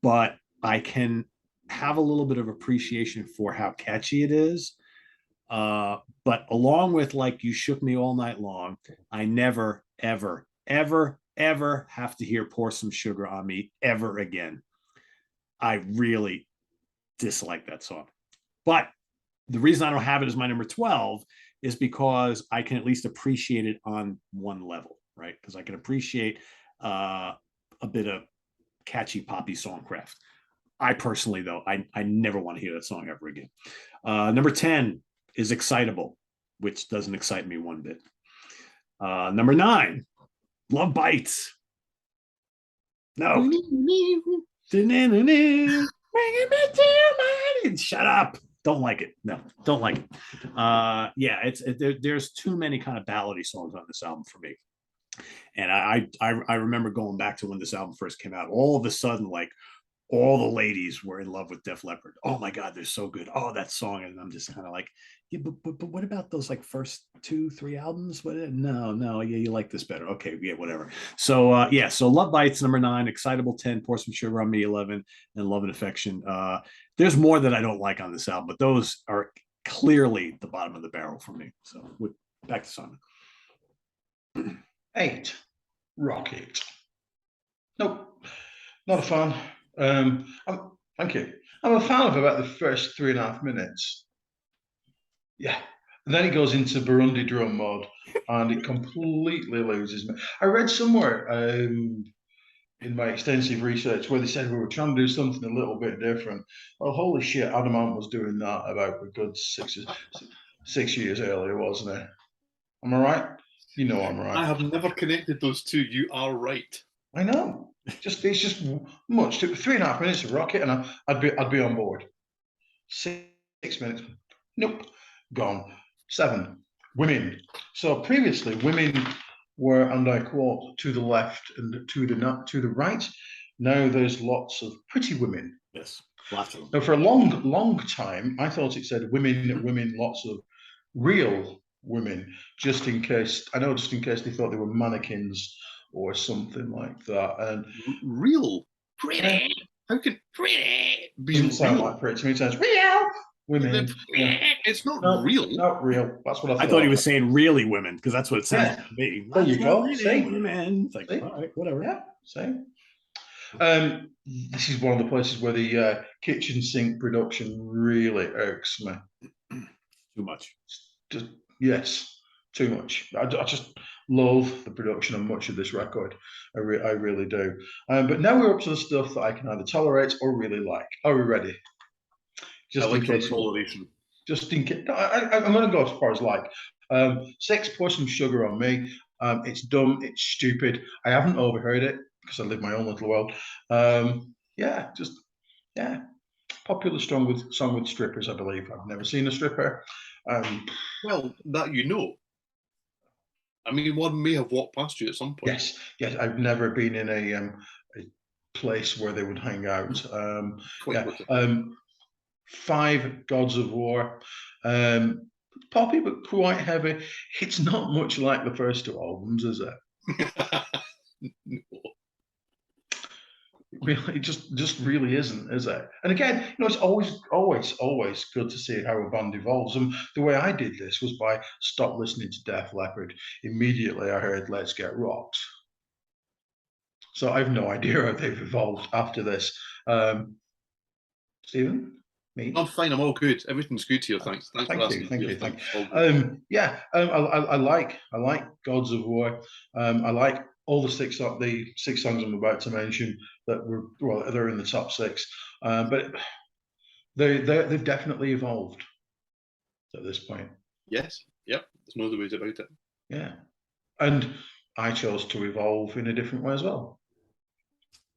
but I can have a little bit of appreciation for how catchy it is. But along with like You Shook Me All Night Long, I never, ever, ever, ever have to hear Pour Some Sugar on Me ever again. I really dislike that song. But the reason I don't have it as my number 12 is because I can at least appreciate it on one level, right? Because I can appreciate a bit of catchy poppy songcraft. I personally, though, I never want to hear that song ever again. Number 10 is Excitable, which doesn't excite me one bit. Number 9, Love Bites. No. Shut up. Don't like it. No, don't like it. There's too many kind of ballady songs on this album for me. And I remember going back to when this album first came out. All of a sudden, like all the ladies were in love with Def Leppard. Oh my God, they're so good. Oh, that song. And I'm just kind of like, yeah, but what about those like first 2-3 albums? No, yeah, you like this better. Okay, yeah, whatever. So so Love Bites, number 9, Excitable 10, Pour Some Sugar on Me 11, and Love and Affection. There's more that I don't like on this album, but those are clearly the bottom of the barrel for me. So back to Simon. 8, Rocket. Nope, not a fan. Thank you. I'm a fan of about the first 3.5 minutes. Yeah. And then it goes into Burundi drum mode and it completely loses me. I read somewhere in my extensive research where they said we were trying to do something a little bit different. Well, holy shit, Adam Ant was doing that about a good 6 years earlier, wasn't he? Am I right? You know I'm right. I have never connected those two. You are right. I know. It's just much. 3.5 minutes of Rocket, and I'd be on board. 6 minutes, nope, gone. 7, Women. So previously, women were, and I quote, to the left and to the right. Now there's lots of pretty women. Yes, lots of them. Now for a long time, I thought it said women, lots of real women, just in case they thought they were mannequins or something like that. And real pretty. How could pretty be doesn't sound real? like pretty to me. It sounds real women. It's not No, real. Not real. That's what I thought. I thought he was saying really women, because that's what it sounds to me. There you go. See? Women. It's like, all right, whatever. Yeah, same. This is one of the places where the kitchen sink production really irks me. Too much. Yes, too much. I just love the production on much of this record. I really do. But now we're up to the stuff that I can either tolerate or really like. Are we ready? just I like in your case. toleration. Just in case. I'm going to go as far as like 6. Pour some sugar on me. It's dumb. It's stupid. I haven't overheard it because I live my own little world. Yeah. Popular song with strippers, I believe. I've never seen a stripper. Well, that you know. I mean, one may have walked past you at some point. Yes. I've never been in a place where they would hang out. Quite possibly. 5 Gods of War. Poppy, but quite heavy. It's not much like the first 2 albums, is it? No. Really, it just really isn't, is it? And again, it's always good to see how a band evolves. And the way I did this was by stop listening to Def Leppard. Immediately I heard Let's Get Rocked. So I have no idea how they've evolved after this. Stephen? Me? I'm fine. I'm all good. Everything's good here. Thanks. Thanks for asking. Thank you. All good. I like Gods of War. I like all the 6 songs I'm about to mention that they're in the top 6. But they've definitely evolved at this point. Yes. Yep. There's no other ways about it. Yeah, and I chose to evolve in a different way as well.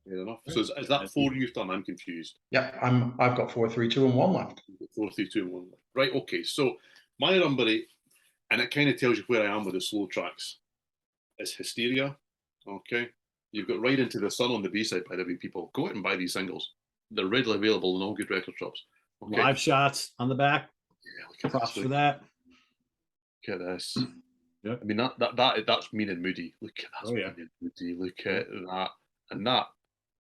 Fair enough. So is that 4 you've done? I'm confused. Yeah, I've got 4, 3, 2, and 1 left. 4, 3, 2, and 1. Right. Okay. So my number 8, and it kind of tells you where I am with the slow tracks, is Hysteria. Okay. You've got Right Into the Sun on the B-side, by the way, people. Go out and buy these singles. They're readily available in all good record shops. Okay. Live shots on the back. Yeah, look at props this, for that. Look at this. Yep. I mean that's Mean and Moody. Look at that. Mean and Moody. Look at that. And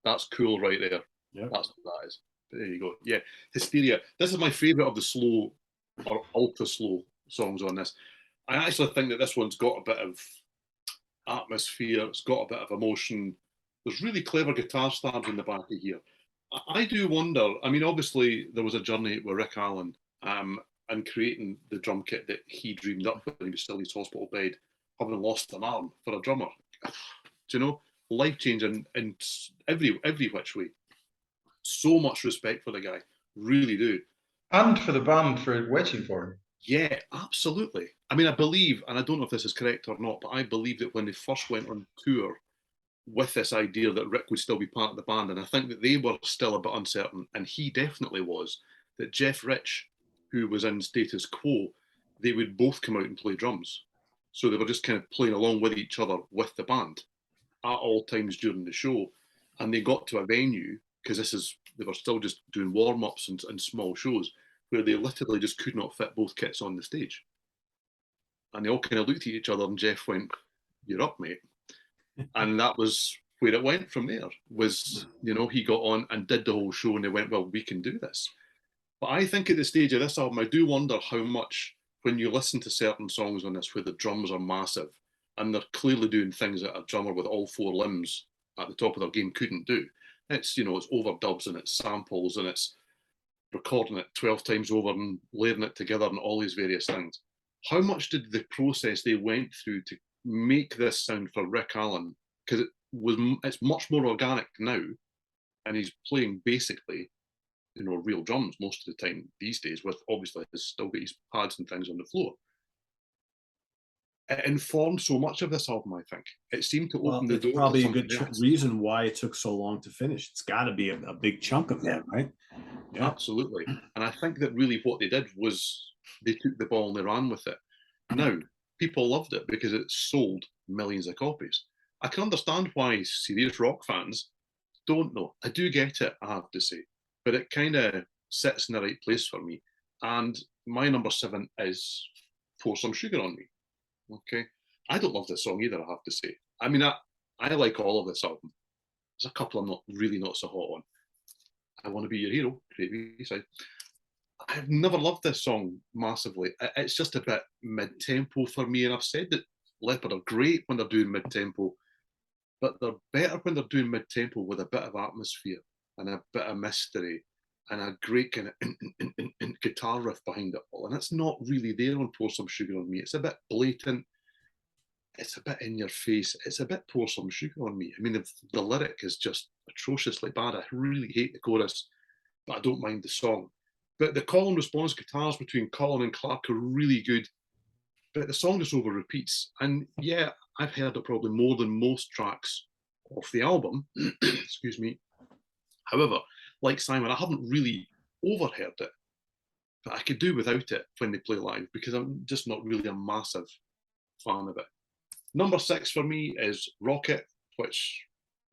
that's cool right there. Yep. That's what that is. But there you go. Yeah. Hysteria. This is my favourite of the slow or ultra slow songs on this. I actually think that this one's got a bit of atmosphere, it's got a bit of emotion. There's really clever guitar stabs in the back of here. I do wonder, I mean, obviously there was a journey with Rick Allen and creating the drum kit that he dreamed up when he was still in his hospital bed, having lost an arm for a drummer. Do you know? Life changing in every which way. So much respect for the guy. Really do. And for the band for waiting for him. Yeah, absolutely. I mean, I believe, and I don't know if this is correct or not, but I believe that when they first went on tour with this idea that Rick would still be part of the band, and I think that they were still a bit uncertain, and he definitely was, that Jeff Rich, who was in Status Quo, they would both come out and play drums. So they were just kind of playing along with each other with the band at all times during the show. And they got to a venue, because they were still just doing warm-ups and small shows, where they literally just could not fit both kits on the stage. And they all kind of looked at each other and Jeff went, "You're up, mate." And that was where it went from there, was, he got on and did the whole show and they went, well, we can do this. But I think at the stage of this album, I do wonder how much, when you listen to certain songs on this where the drums are massive and they're clearly doing things that a drummer with all 4 limbs at the top of their game couldn't do. It's, it's overdubs and it's samples and it's recording it 12 times over and layering it together and all these various things. How much did the process they went through to make this sound for Rick Allen? Because it's much more organic now, and he's playing basically, real drums most of the time these days, with obviously he's still got his pads and things on the floor. It informed so much of this album, I think. It seemed to open the door. Probably a good reason why it took so long to finish. It's got to be a big chunk of that, right? Yeah. Absolutely. And I think that really what they did was they took the ball and they ran with it. Now, people loved it because it sold millions of copies. I can understand why serious rock fans don't know. I do get it, I have to say. But it kind of sits in the right place for me. And my number 7 is Pour Some Sugar on Me. Okay, I don't love this song either, I have to say. I mean, I like all of this album. There's a couple I'm not so hot on. I Want to Be Your Hero, great B-side. I've never loved this song massively. It's just a bit mid-tempo for me, and I've said that Leppard are great when they're doing mid-tempo, but they're better when they're doing mid-tempo with a bit of atmosphere and a bit of mystery and a great kind of guitar riff behind it all. And it's not really there on Pour Some Sugar on Me. It's a bit blatant. It's a bit in your face. It's a bit Pour Some Sugar on Me. I mean, the lyric is just atrociously bad. I really hate the chorus, but I don't mind the song. But the call and response guitars between Colin and Clark are really good. But the song just over repeats. And yeah, I've heard it probably more than most tracks off the album. Excuse me. However, like Simon, I haven't really overheard it. But I could do without it when they play live because I'm just not really a massive fan of it. Number 6 for me is Rocket, which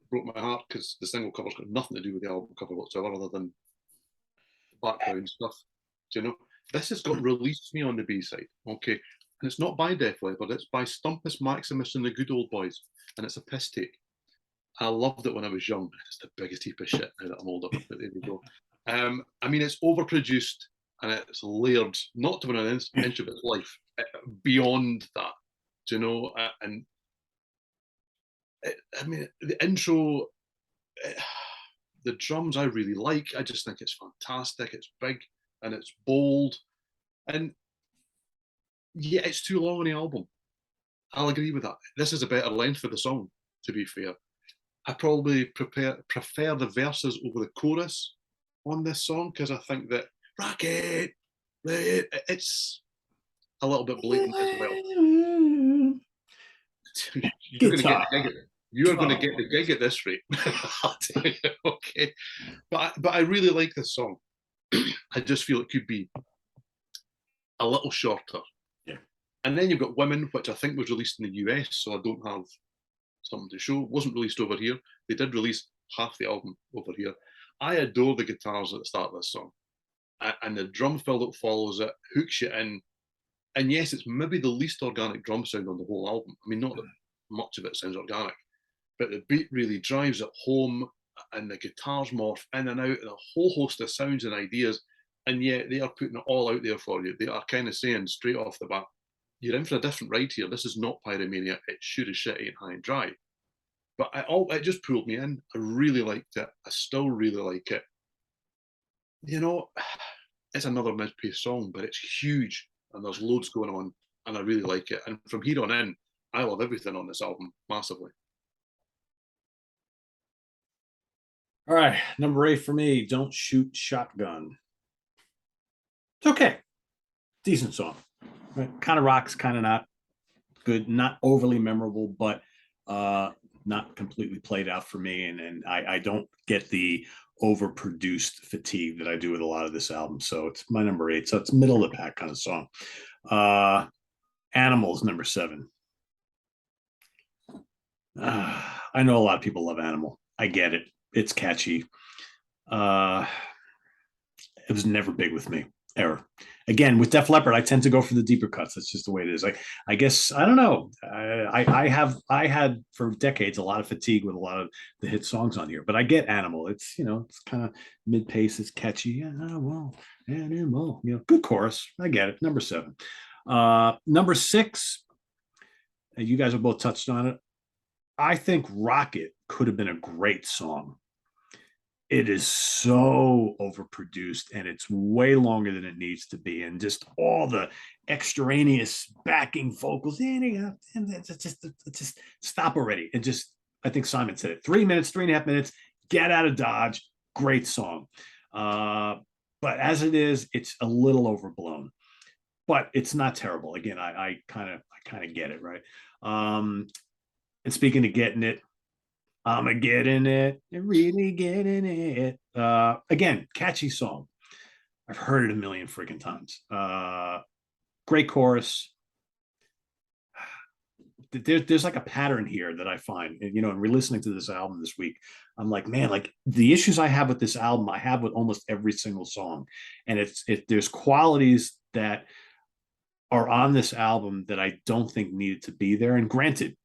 broke my heart because the single cover's got nothing to do with the album cover whatsoever other than background stuff. Do you know? This has got Release Me on the B-side, okay? And it's not by Def Leppard, it's by Stumpus Maximus and the Good Old Boys, and it's a piss take. I loved it when I was young. It's the biggest heap of shit now that I'm older, but there we go. I mean, it's overproduced and it's layered, not to win an inch of its life, beyond that, do you know? And I mean, the intro, the drums I really like. I just think it's fantastic. It's big and it's bold. And yeah, it's too long on the album. I'll agree with that. This is a better length for the song, to be fair. I probably prefer the verses over the chorus on this song because I think that Rocket, it's a little bit blatant as well. You're going to get the gig at this rate. I'll tell you, okay. But I really like this song. I just feel it could be a little shorter. Yeah. And then you've got Women, which I think was released in the US, so I don't have something to show. It wasn't released over here. They did release half the album over here. I adore the guitars at the start of this song. And the drum fill that follows it hooks you in. And yes, it's maybe the least organic drum sound on the whole album. I mean, not that much of it sounds organic, but the beat really drives it home and the guitars morph in and out and a whole host of sounds and ideas. And yet they are putting it all out there for you. They are kind of saying straight off the bat, you're in for a different ride here. This is not Pyromania. It's sure as shit ain't high and dry. But it just pulled me in. I really liked it. I still really like it. You know, it's another mid-paced song, but it's huge and there's loads going on and I really like it. And from here on in, I love everything on this album massively. All right, number 8 for me, Don't Shoot Shotgun. It's okay. Decent song. Right? Kind of rocks, kind of not. Good, not overly memorable, but not completely played out for me. And I don't get the overproduced fatigue that I do with a lot of this album. So it's my number 8. So it's middle of the pack kind of song. Animals, number 7. I know a lot of people love Animal. I get it. It's catchy. It was never big with me, ever. Again, with Def Leppard, I tend to go for the deeper cuts. That's just the way it is. I guess I don't know. I had for decades a lot of fatigue with a lot of the hit songs on here, but I get Animal. It's it's kind of mid pace. It's catchy. Yeah, well, Animal. Good chorus. I get it. Number 7. Number 6. You guys have both touched on it. I think Rocket could have been a great song. It is so overproduced and it's way longer than it needs to be. And just all the extraneous backing vocals. Just stop already. And just, I think Simon said it, 3 minutes, 3.5 minutes, get out of Dodge. Great song. But as it is, it's a little overblown, but it's not terrible. Again, I kind of get it, right? And speaking of getting it, I'm getting it, really getting it. Again, catchy song. I've heard it a million freaking times. Great chorus. There's like a pattern here that I find, and re-listening to this album this week, I'm like, man, like the issues I have with this album, I have with almost every single song. And there's qualities that are on this album that I don't think needed to be there. And granted,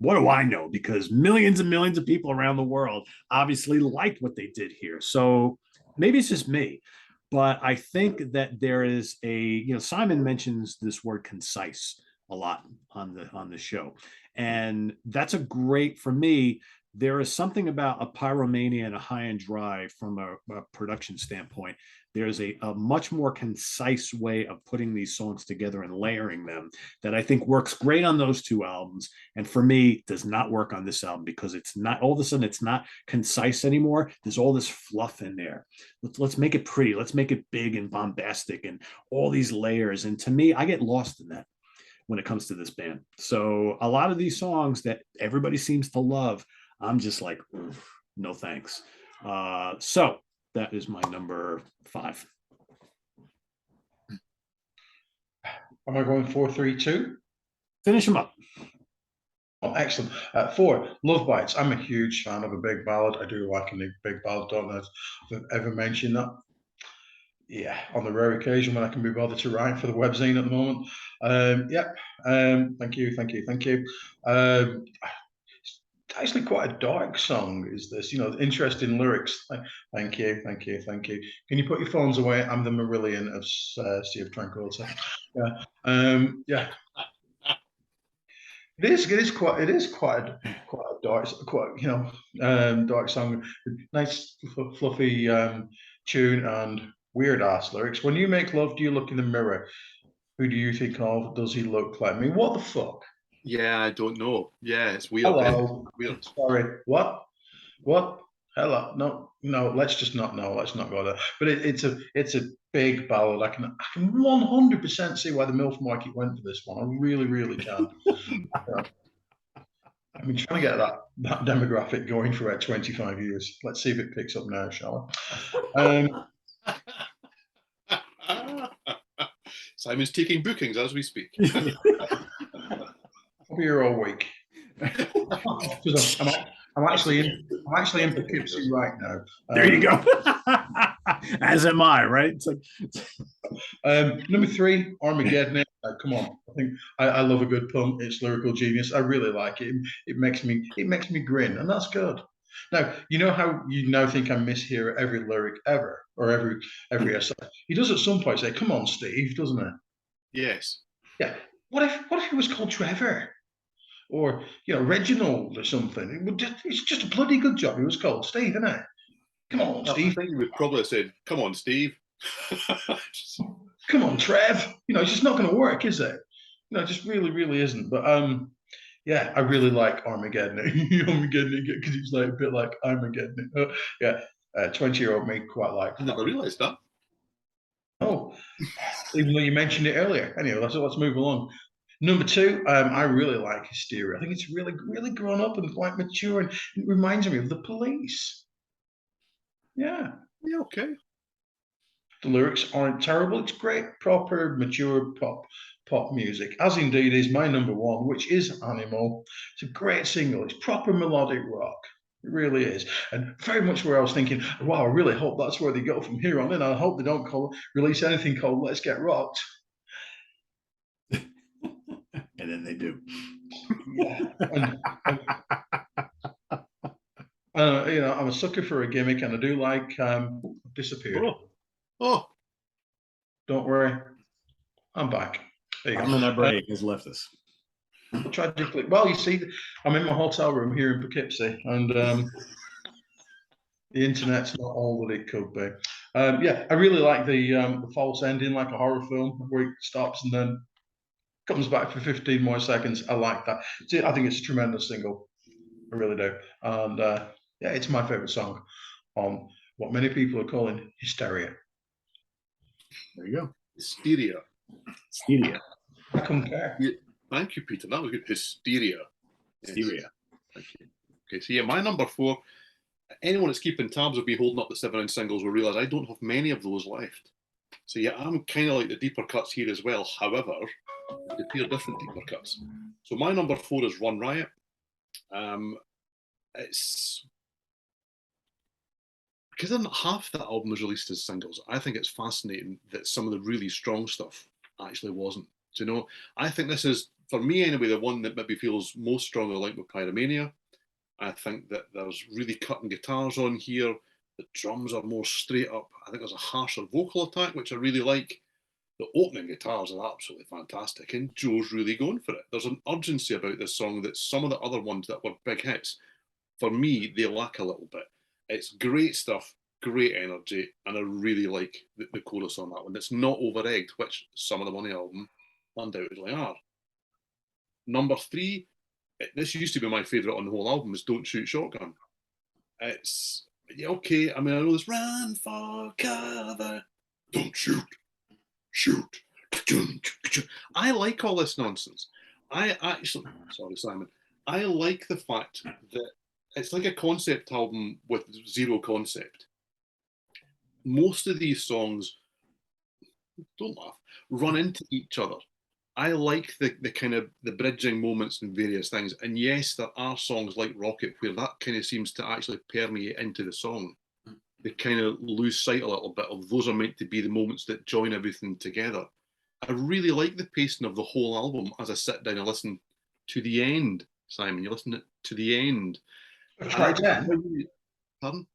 what do I know? Because millions and millions of people around the world obviously liked what they did here. So maybe it's just me, but I think that there is Simon mentions this word concise a lot on the show. And that's a great, for me, there is something about a Pyromania and a High and Dry from a production standpoint. There's a much more concise way of putting these songs together and layering them that I think works great on those two albums. And for me, does not work on this album because it's not, all of a sudden, it's not concise anymore. There's all this fluff in there. Let's make it pretty. Let's make it big and bombastic and all these layers. And to me, I get lost in that when it comes to this band. So a lot of these songs that everybody seems to love, I'm just like, no thanks. So that is my number 5. Am I going 4, 3, 2? Finish them up. Oh, excellent. 4, Love Bites. I'm a huge fan of a big ballad. I do like a big ballad. Don't know if I've ever mentioned that. Yeah, on the rare occasion when I can be bothered to write for the webzine at the moment. Thank you. It's actually quite a dark song, is this? You know, interesting lyrics. Thank you. Can you put your phones away? I'm the Marillion of Sea of Tranquility. Yeah. It is quite a dark, dark song. Nice fluffy tune and weird ass lyrics. When you make love, do you look in the mirror? Who do you think of? Does he look like me? What the fuck? Yeah, I don't know. Yeah, it's weird. Hello. Weird. Sorry. What? Hello. No. Let's just not know. Let's not go there. But it's a big ballad. I can 100% see why the MILF market went for this one. I really can. I've been trying to get that demographic going for about 25 years. Let's see if it picks up now, shall we? Simon's taking bookings as we speak. I'll be here all week. I'm actually in Poughkeepsie right now. There you go. As am I, right? It's like number 3, Armageddon. Come on, I think I love a good pun. It's lyrical genius. I really like it. It makes me grin, and that's good. Now, you know how you now think I mishear every lyric ever, or every essay. He does at some point say, "Come on, Steve," doesn't it? Yes. Yeah. What if he was called Trevor? Or, Reginald or something? It's just a bloody good job he was called Steve, isn't it? Come on, Steve. I think you would probably have said, "Come on, Steve." Come on, Trev. It's just not going to work, is it? It just really isn't. But yeah, I really like Armageddon. Armageddon, because it's like a bit like Armageddon. 20-year-old me quite likes I that. never realised that. Oh, even though you mentioned it earlier. Anyway, let's move along. Number 2, I really like Hysteria. I think it's really grown up and quite mature, and it reminds me of the Police. Yeah. Yeah, okay. The lyrics aren't terrible. It's great, proper, mature pop music, as indeed is my number 1, which is Animal. It's a great single. It's proper melodic rock. It really is. And very much where I was thinking, wow, I really hope that's where they go from here on in. I hope they don't release anything called Let's Get Rocked. and then they do. Yeah. I'm a sucker for a gimmick, and I do like Disappeared. Oh. Don't worry, I'm back. There you go. Bray has left us. Tragically, well, you see, I'm in my hotel room here in Poughkeepsie, and the internet's not all that it could be. Yeah, I really like the false ending, like a horror film, where it stops and then comes back for 15 more seconds. I like that. I think it's a tremendous single. I really do. And yeah, it's my favorite song on what many people are calling Hysteria. There you go. Hysteria. I concur. Yeah, thank you, Peter. That was good. Hysteria. Yes. Thank you. Okay, so yeah, my number 4. Anyone that's keeping tabs of me holding up the 7-inch singles will realise I don't have many of those left. So yeah, I'm kind of like the deeper cuts here as well. However, they appear different deeper cuts. So my number 4 is Run Riot. It's because half that album was released as singles. I think it's fascinating that some of the really strong stuff actually wasn't. Do you know? I think this is, for me anyway, the one that maybe feels most strongly linked with Pyromania. I think that there's really cutting guitars on here. The drums are more straight up. I think there's a harsher vocal attack, which I really like. The opening guitars are absolutely fantastic, and Joe's really going for it. There's an urgency about this song that some of the other ones that were big hits for me, they lack a little bit. It's great stuff, great energy, and I really like the chorus on that one. It's not over-egged, which some of them on the album undoubtedly are. Number 3, this used to be my favourite on the whole album, is Don't Shoot Shotgun. It's, okay, I mean, I know this, run for cover, don't shoot, shoot. I like all this nonsense. I actually, sorry, Simon, I like the fact that it's like a concept album with zero concept. Most of these songs, don't laugh, run into each other. I like the kind of the bridging moments and various things. And yes, there are songs like Rocket where that kind of seems to actually permeate into the song. They kind of lose sight a little bit of those are meant to be the moments that join everything together. I really like the pacing of the whole album as I sit down and listen to the end. Simon, you listen to the end. Track 10? Pardon?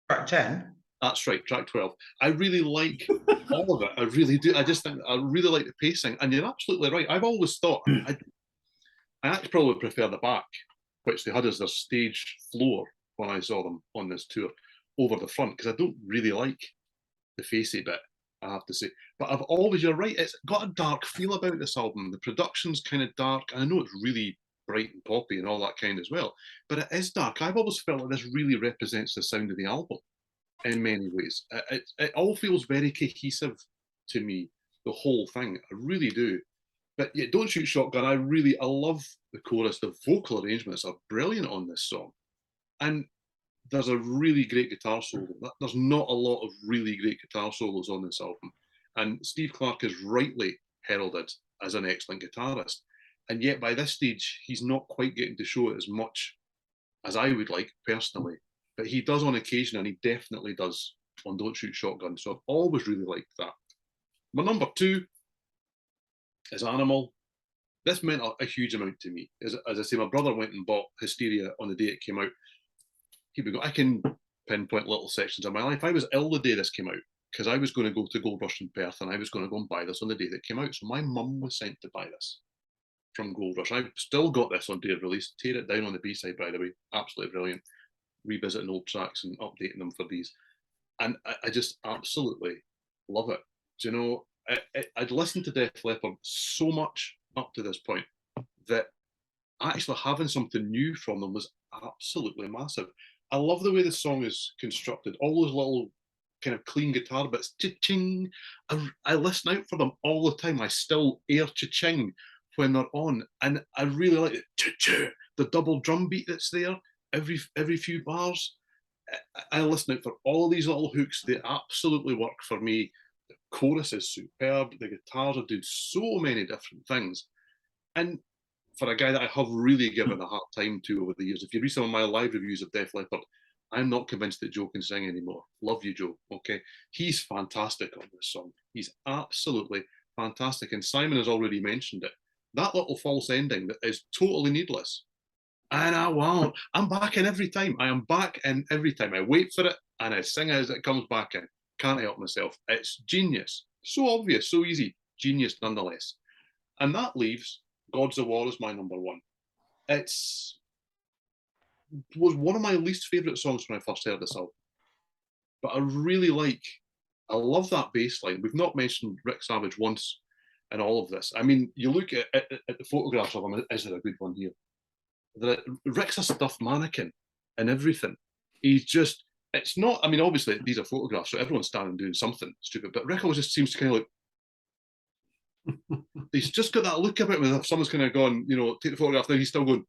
Track 10? That's right, track 12. I really like all of it. I really do. I just think I really like the pacing. And you're absolutely right. I've always thought I actually probably prefer the back, which they had as their stage floor when I saw them on this tour, over the front, because I don't really like the facey bit, I have to say. But I've always, you're right, it's got a dark feel about this album. The production's kind of dark. And I know it's really bright and poppy and all that kind as well, but it is dark. I've always felt like this really represents the sound of the album in many ways. It all feels very cohesive to me, the whole thing. I really do. But yeah, Don't Shoot Shotgun, I love the chorus. The vocal arrangements are brilliant on this song. And there's a really great guitar solo. There's not a lot of really great guitar solos on this album. And Steve Clark is rightly heralded as an excellent guitarist. And yet by this stage, he's not quite getting to show it as much as I would like personally. But he does on occasion, and he definitely does on Don't Shoot Shotgun. So I've always really liked that. My number 2 is Animal. This meant a huge amount to me. As I say, my brother went and bought Hysteria on the day it came out. Here we go. I can pinpoint little sections of my life. I was ill the day this came out because I was going to go to Gold Rush in Perth and I was going to go and buy this on the day that it came out. So my mum was sent to buy this from Gold Rush. I've still got this on day of release. Tear It Down on the B-side, by the way. Absolutely brilliant. Revisiting old tracks and updating them for these. And I just absolutely love it. Do you know, I'd listened to Def Leppard so much up to this point that actually having something new from them was absolutely massive. I love the way the song is constructed. All those little kind of clean guitar bits, cha-ching. I listen out for them all the time. I still air cha-ching when they're on. And I really like it. Cha-cha, the double drum beat that's there every few bars. I listen out for all of these little hooks. They absolutely work for me. The chorus is superb. The guitars are doing so many different things. And for a guy that I have really given a hard time to over the years, if you read some of my live reviews of Def Leppard, I'm not convinced that Joe can sing anymore. Love you, Joe. Okay. He's fantastic on this song. He's absolutely fantastic. And Simon has already mentioned it. That little false ending that is totally needless. And I'm back in every time. I am back in every time. I wait for it and I sing as it comes back in. Can't help myself. It's genius. So obvious, so easy. Genius nonetheless. And that leaves Gods of War as my number 1. It was one of my least favourite songs when I first heard this album. But I love that bass line. We've not mentioned Rick Savage once in all of this. I mean, you look at the photographs of him, is there a good one here? Rick's a stuffed mannequin and everything. He's just, it's not, I mean, obviously these are photographs, so everyone's standing doing something stupid, but Rick always just seems to kind of like, he's just got that look about him as if someone's kind of gone, take the photograph, then he's still going,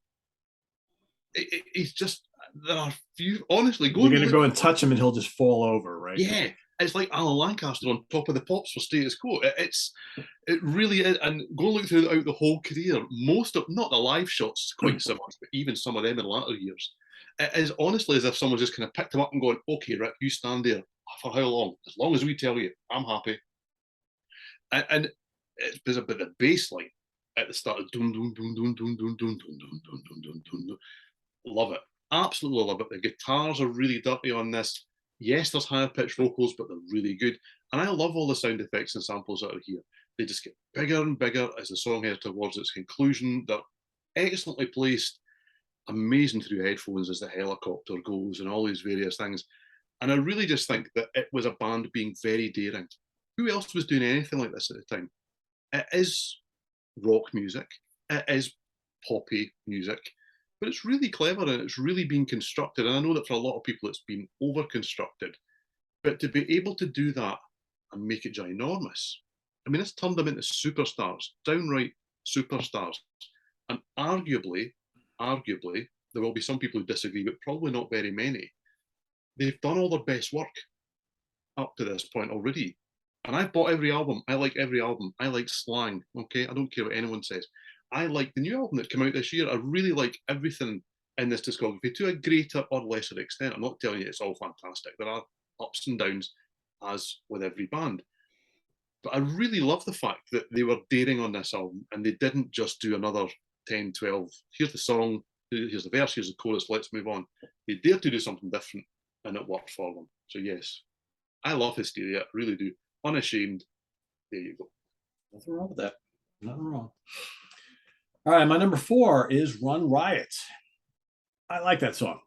he's just, there are few, honestly, you're going to go and touch him and he'll just fall over, right? Yeah. It's like Alan Lancaster on Top of the Pops for Status Quo. It really is. And go look throughout the whole career. Most of, not the live shots quite so much, but even some of them in latter years, it is honestly as if someone just kind of picked him up and going, okay, Rick, you stand there. For how long? As long as we tell you, I'm happy. And it's a bit of bass line at the start of dun dun dun dun dun dun dun dun dun dun dun dun dun. Love it. Absolutely love it. The guitars are really dirty on this. Yes, there's higher pitched vocals, but they're really good. And I love all the sound effects and samples that are here. They just get bigger and bigger as the song heads towards its conclusion. They're excellently placed. amazing through headphones as the helicopter goes and all these various things. And I really just think that it was a band being very daring. Who else was doing anything like this at the time? It is rock music, it is poppy music, but it's really clever and it's really been constructed. And I know that for a lot of people it's been over constructed, but to be able to do that and make it ginormous, I mean, it's turned them into superstars, downright superstars. And arguably, there will be some people who disagree, but probably not very many. They've done all their best work up to this point already. And I've bought every album. I like every album. I like slang. Okay, I don't care what anyone says. I like the new album that came out this year. I really like everything in this discography to a greater or lesser extent. I'm not telling you it's all fantastic. There are ups and downs, as with every band. But I really love the fact that they were daring on this album and they didn't just do another 10, 12, here's the song, here's the verse, here's the chorus, let's move on. They dared to do something different and it worked for them. So yes, I love Hysteria, I really do. Unashamed. There you go. Nothing wrong with that. Nothing wrong. All right, my number 4 is Run Riot. I like that song.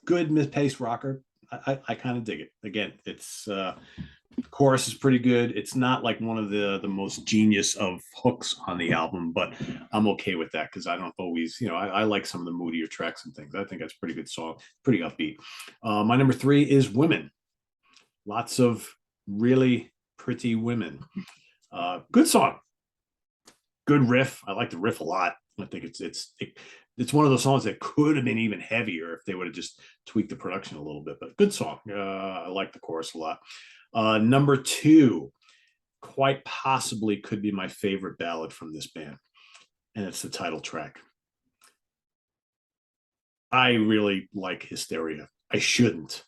Good mid-paced rocker. I kind of dig it. Again, it's the chorus is pretty good. It's not like one of the most genius of hooks on the album, but I'm okay with that because I don't always, I like some of the moodier tracks and things. I think that's a pretty good song, pretty upbeat. My number 3 is Women. Lots of really pretty women. Good song. Good riff. I like the riff a lot. I think it's one of those songs that could have been even heavier if they would have just tweaked the production a little bit, but good song. I like the chorus a lot. Number 2, quite possibly could be my favorite ballad from this band, and it's the title track. I really like Hysteria. I shouldn't.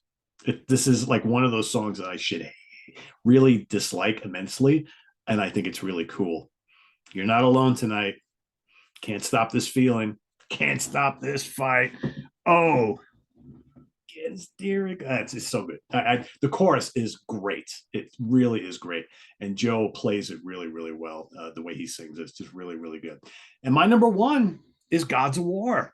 This is like one of those songs that I should really dislike immensely, and I think it's really cool. You're not alone tonight. Can't stop this feeling. Can't stop this fight. Oh, it's so good. The chorus is great. It really is great. And Joe plays it really, really well. The way he sings it's just really, really good. And my number 1 is Gods of War.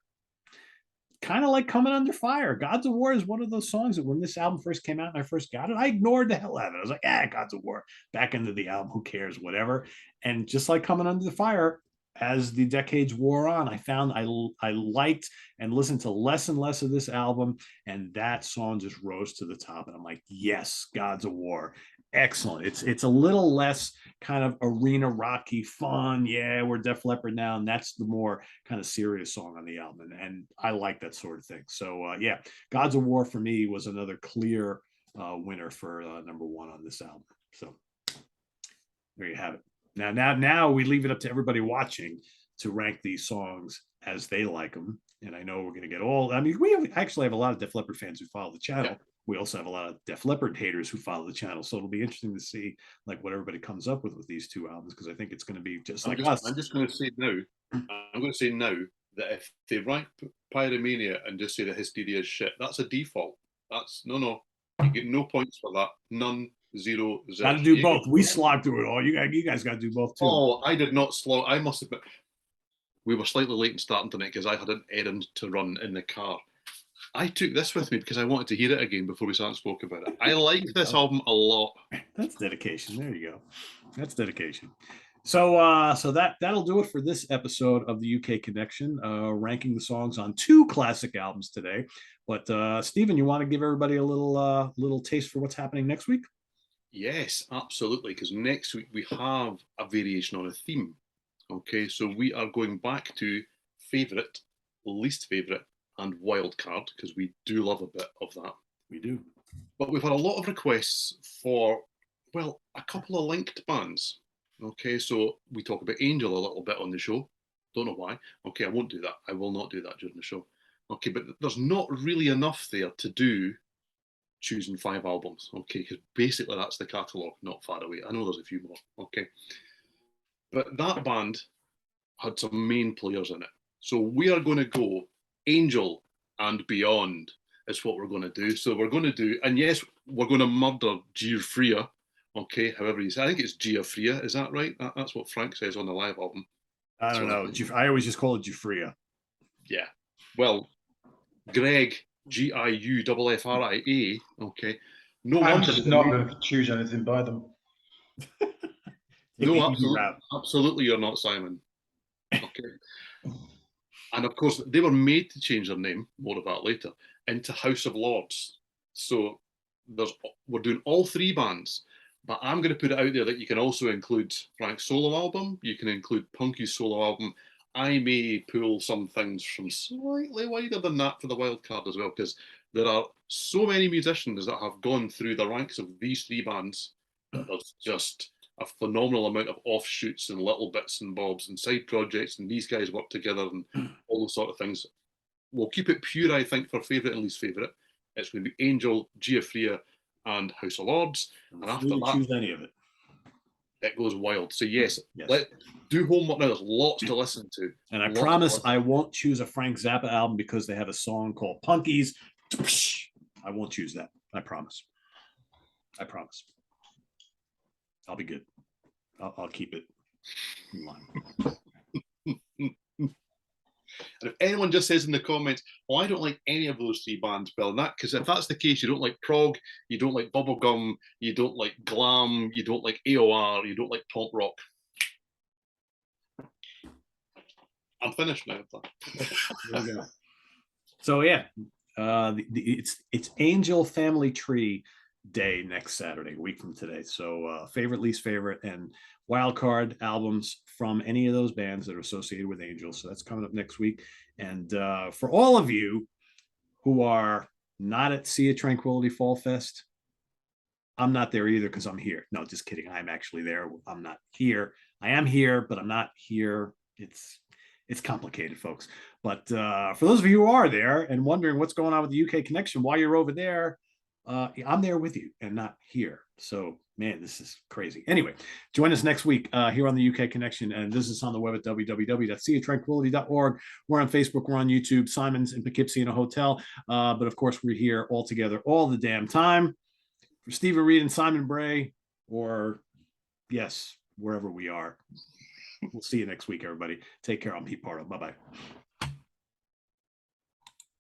Kind of like Coming Under Fire. Gods of War is one of those songs that when this album first came out and I first got it, I ignored the hell out of it. I was like, Gods of War. Back into the album, who cares, whatever. And just like Coming Under the Fire, as the decades wore on, I found I liked and listened to less and less of this album, and that song just rose to the top. And I'm like, yes, Gods of War, excellent. It's a little less kind of arena rocky fun. Yeah, we're Def Leppard now, and that's the more kind of serious song on the album, and I like that sort of thing. So yeah, Gods of War for me was another clear winner for number 1 on this album. So there you have it. Now we leave it up to everybody watching to rank these songs as they like them. And I know we're going to get we actually have a lot of Def Leppard fans who follow the channel. Yeah. We also have a lot of Def Leppard haters who follow the channel. So it'll be interesting to see like what everybody comes up with these 2 albums, because I think it's going to be just like us. I'm just going to say now that if they rank Pyromania and just say that Hysteria is shit, that's a default. That's no. You get no points for that. None. 0. Got to do both. We slogged through it all. You guys got to do both too. Oh, I did not slog. I must admit, we were slightly late in starting tonight because I had an errand to run in the car. I took this with me because I wanted to hear it again before we sat and spoke about it. I like this album a lot. That's dedication. There you go. That's dedication. So that'll do it for this episode of the UK Connection, ranking the songs on 2 classic albums today. But Steven, you want to give everybody a little taste for what's happening next week? Yes, absolutely, because next week we have a variation on a theme. Okay, so we are going back to favourite, least favourite, and wild card, because we do love a bit of that. We do. But we've had a lot of requests for, well, a couple of linked bands. Okay, so we talk about Angel a little bit on the show. Don't know why. Okay, I won't do that. I will not do that during the show. Okay, but there's not really enough there to do choosing 5 albums, okay, because basically that's the catalogue, not far away. I know there's a few more, okay, but that band had some main players in it, so we are going to go Angel and Beyond is what we're going to do. So we're going to do, and yes, we're going to murder Giuffria, okay, however you say. I think it's Giuffria, is that right? That's what Frank says on the live album. I don't know. I always just call it Giuffria. Yeah, well, Greg, Giuffria. Okay. No I'm wonder. just not going to choose anything by them. Take No, the easy route. absolutely, you're not, Simon. Okay. And of course, they were made to change their name, more of that later, into House of Lords. So we're doing all three bands, but I'm going to put it out there that you can also include Frank's solo album. You can include Punky's solo album. I may pull some things from slightly wider than that for the wild card as well, because there are so many musicians that have gone through the ranks of these three bands that there's just a phenomenal amount of offshoots and little bits and bobs and side projects, and these guys work together and all those sort of things. We'll keep it pure, I think, for favourite and least favourite. It's going to be Angel, Giuffria, and House of Lords. And after that, choose any of it. It goes wild. So yes. Let's do homework now. There's lots to listen to. And I promise I won't choose a Frank Zappa album because they have a song called Punkies. I won't choose that. I promise. I promise. I'll be good. I'll keep it in line. And if anyone just says in the comments, "Oh, I don't like any of those three bands," well, because if that's the case, you don't like prog, you don't like bubblegum, you don't like glam, you don't like AOR, you don't like pop rock. I'm finished now. There we go. So yeah, it's Angel Family Tree Day next Saturday, a week from today. So favorite, least favorite, and wild card albums from any of those bands that are associated with Angel. So that's coming up next week. And for all of you who are not at Sea of Tranquility Fall Fest, I'm not there either because I'm here. No, just kidding. I'm actually there. I'm not here. I am here, but I'm not here. It's complicated, folks. But for those of you who are there and wondering what's going on with the UK connection while you're over there, I'm there with you and not here. So, man, this is crazy. Anyway, join us next week here on the UK Connection and visit us on the web at www.seaoftranquility.org. We're on Facebook. We're on YouTube. Simon's in Poughkeepsie in a hotel. But, of course, we're here all together all the damn time. For Steven Reid and Simon Bray, or, yes, wherever we are. We'll see you next week, everybody. Take care. I'm Pete Pardo. Bye-bye.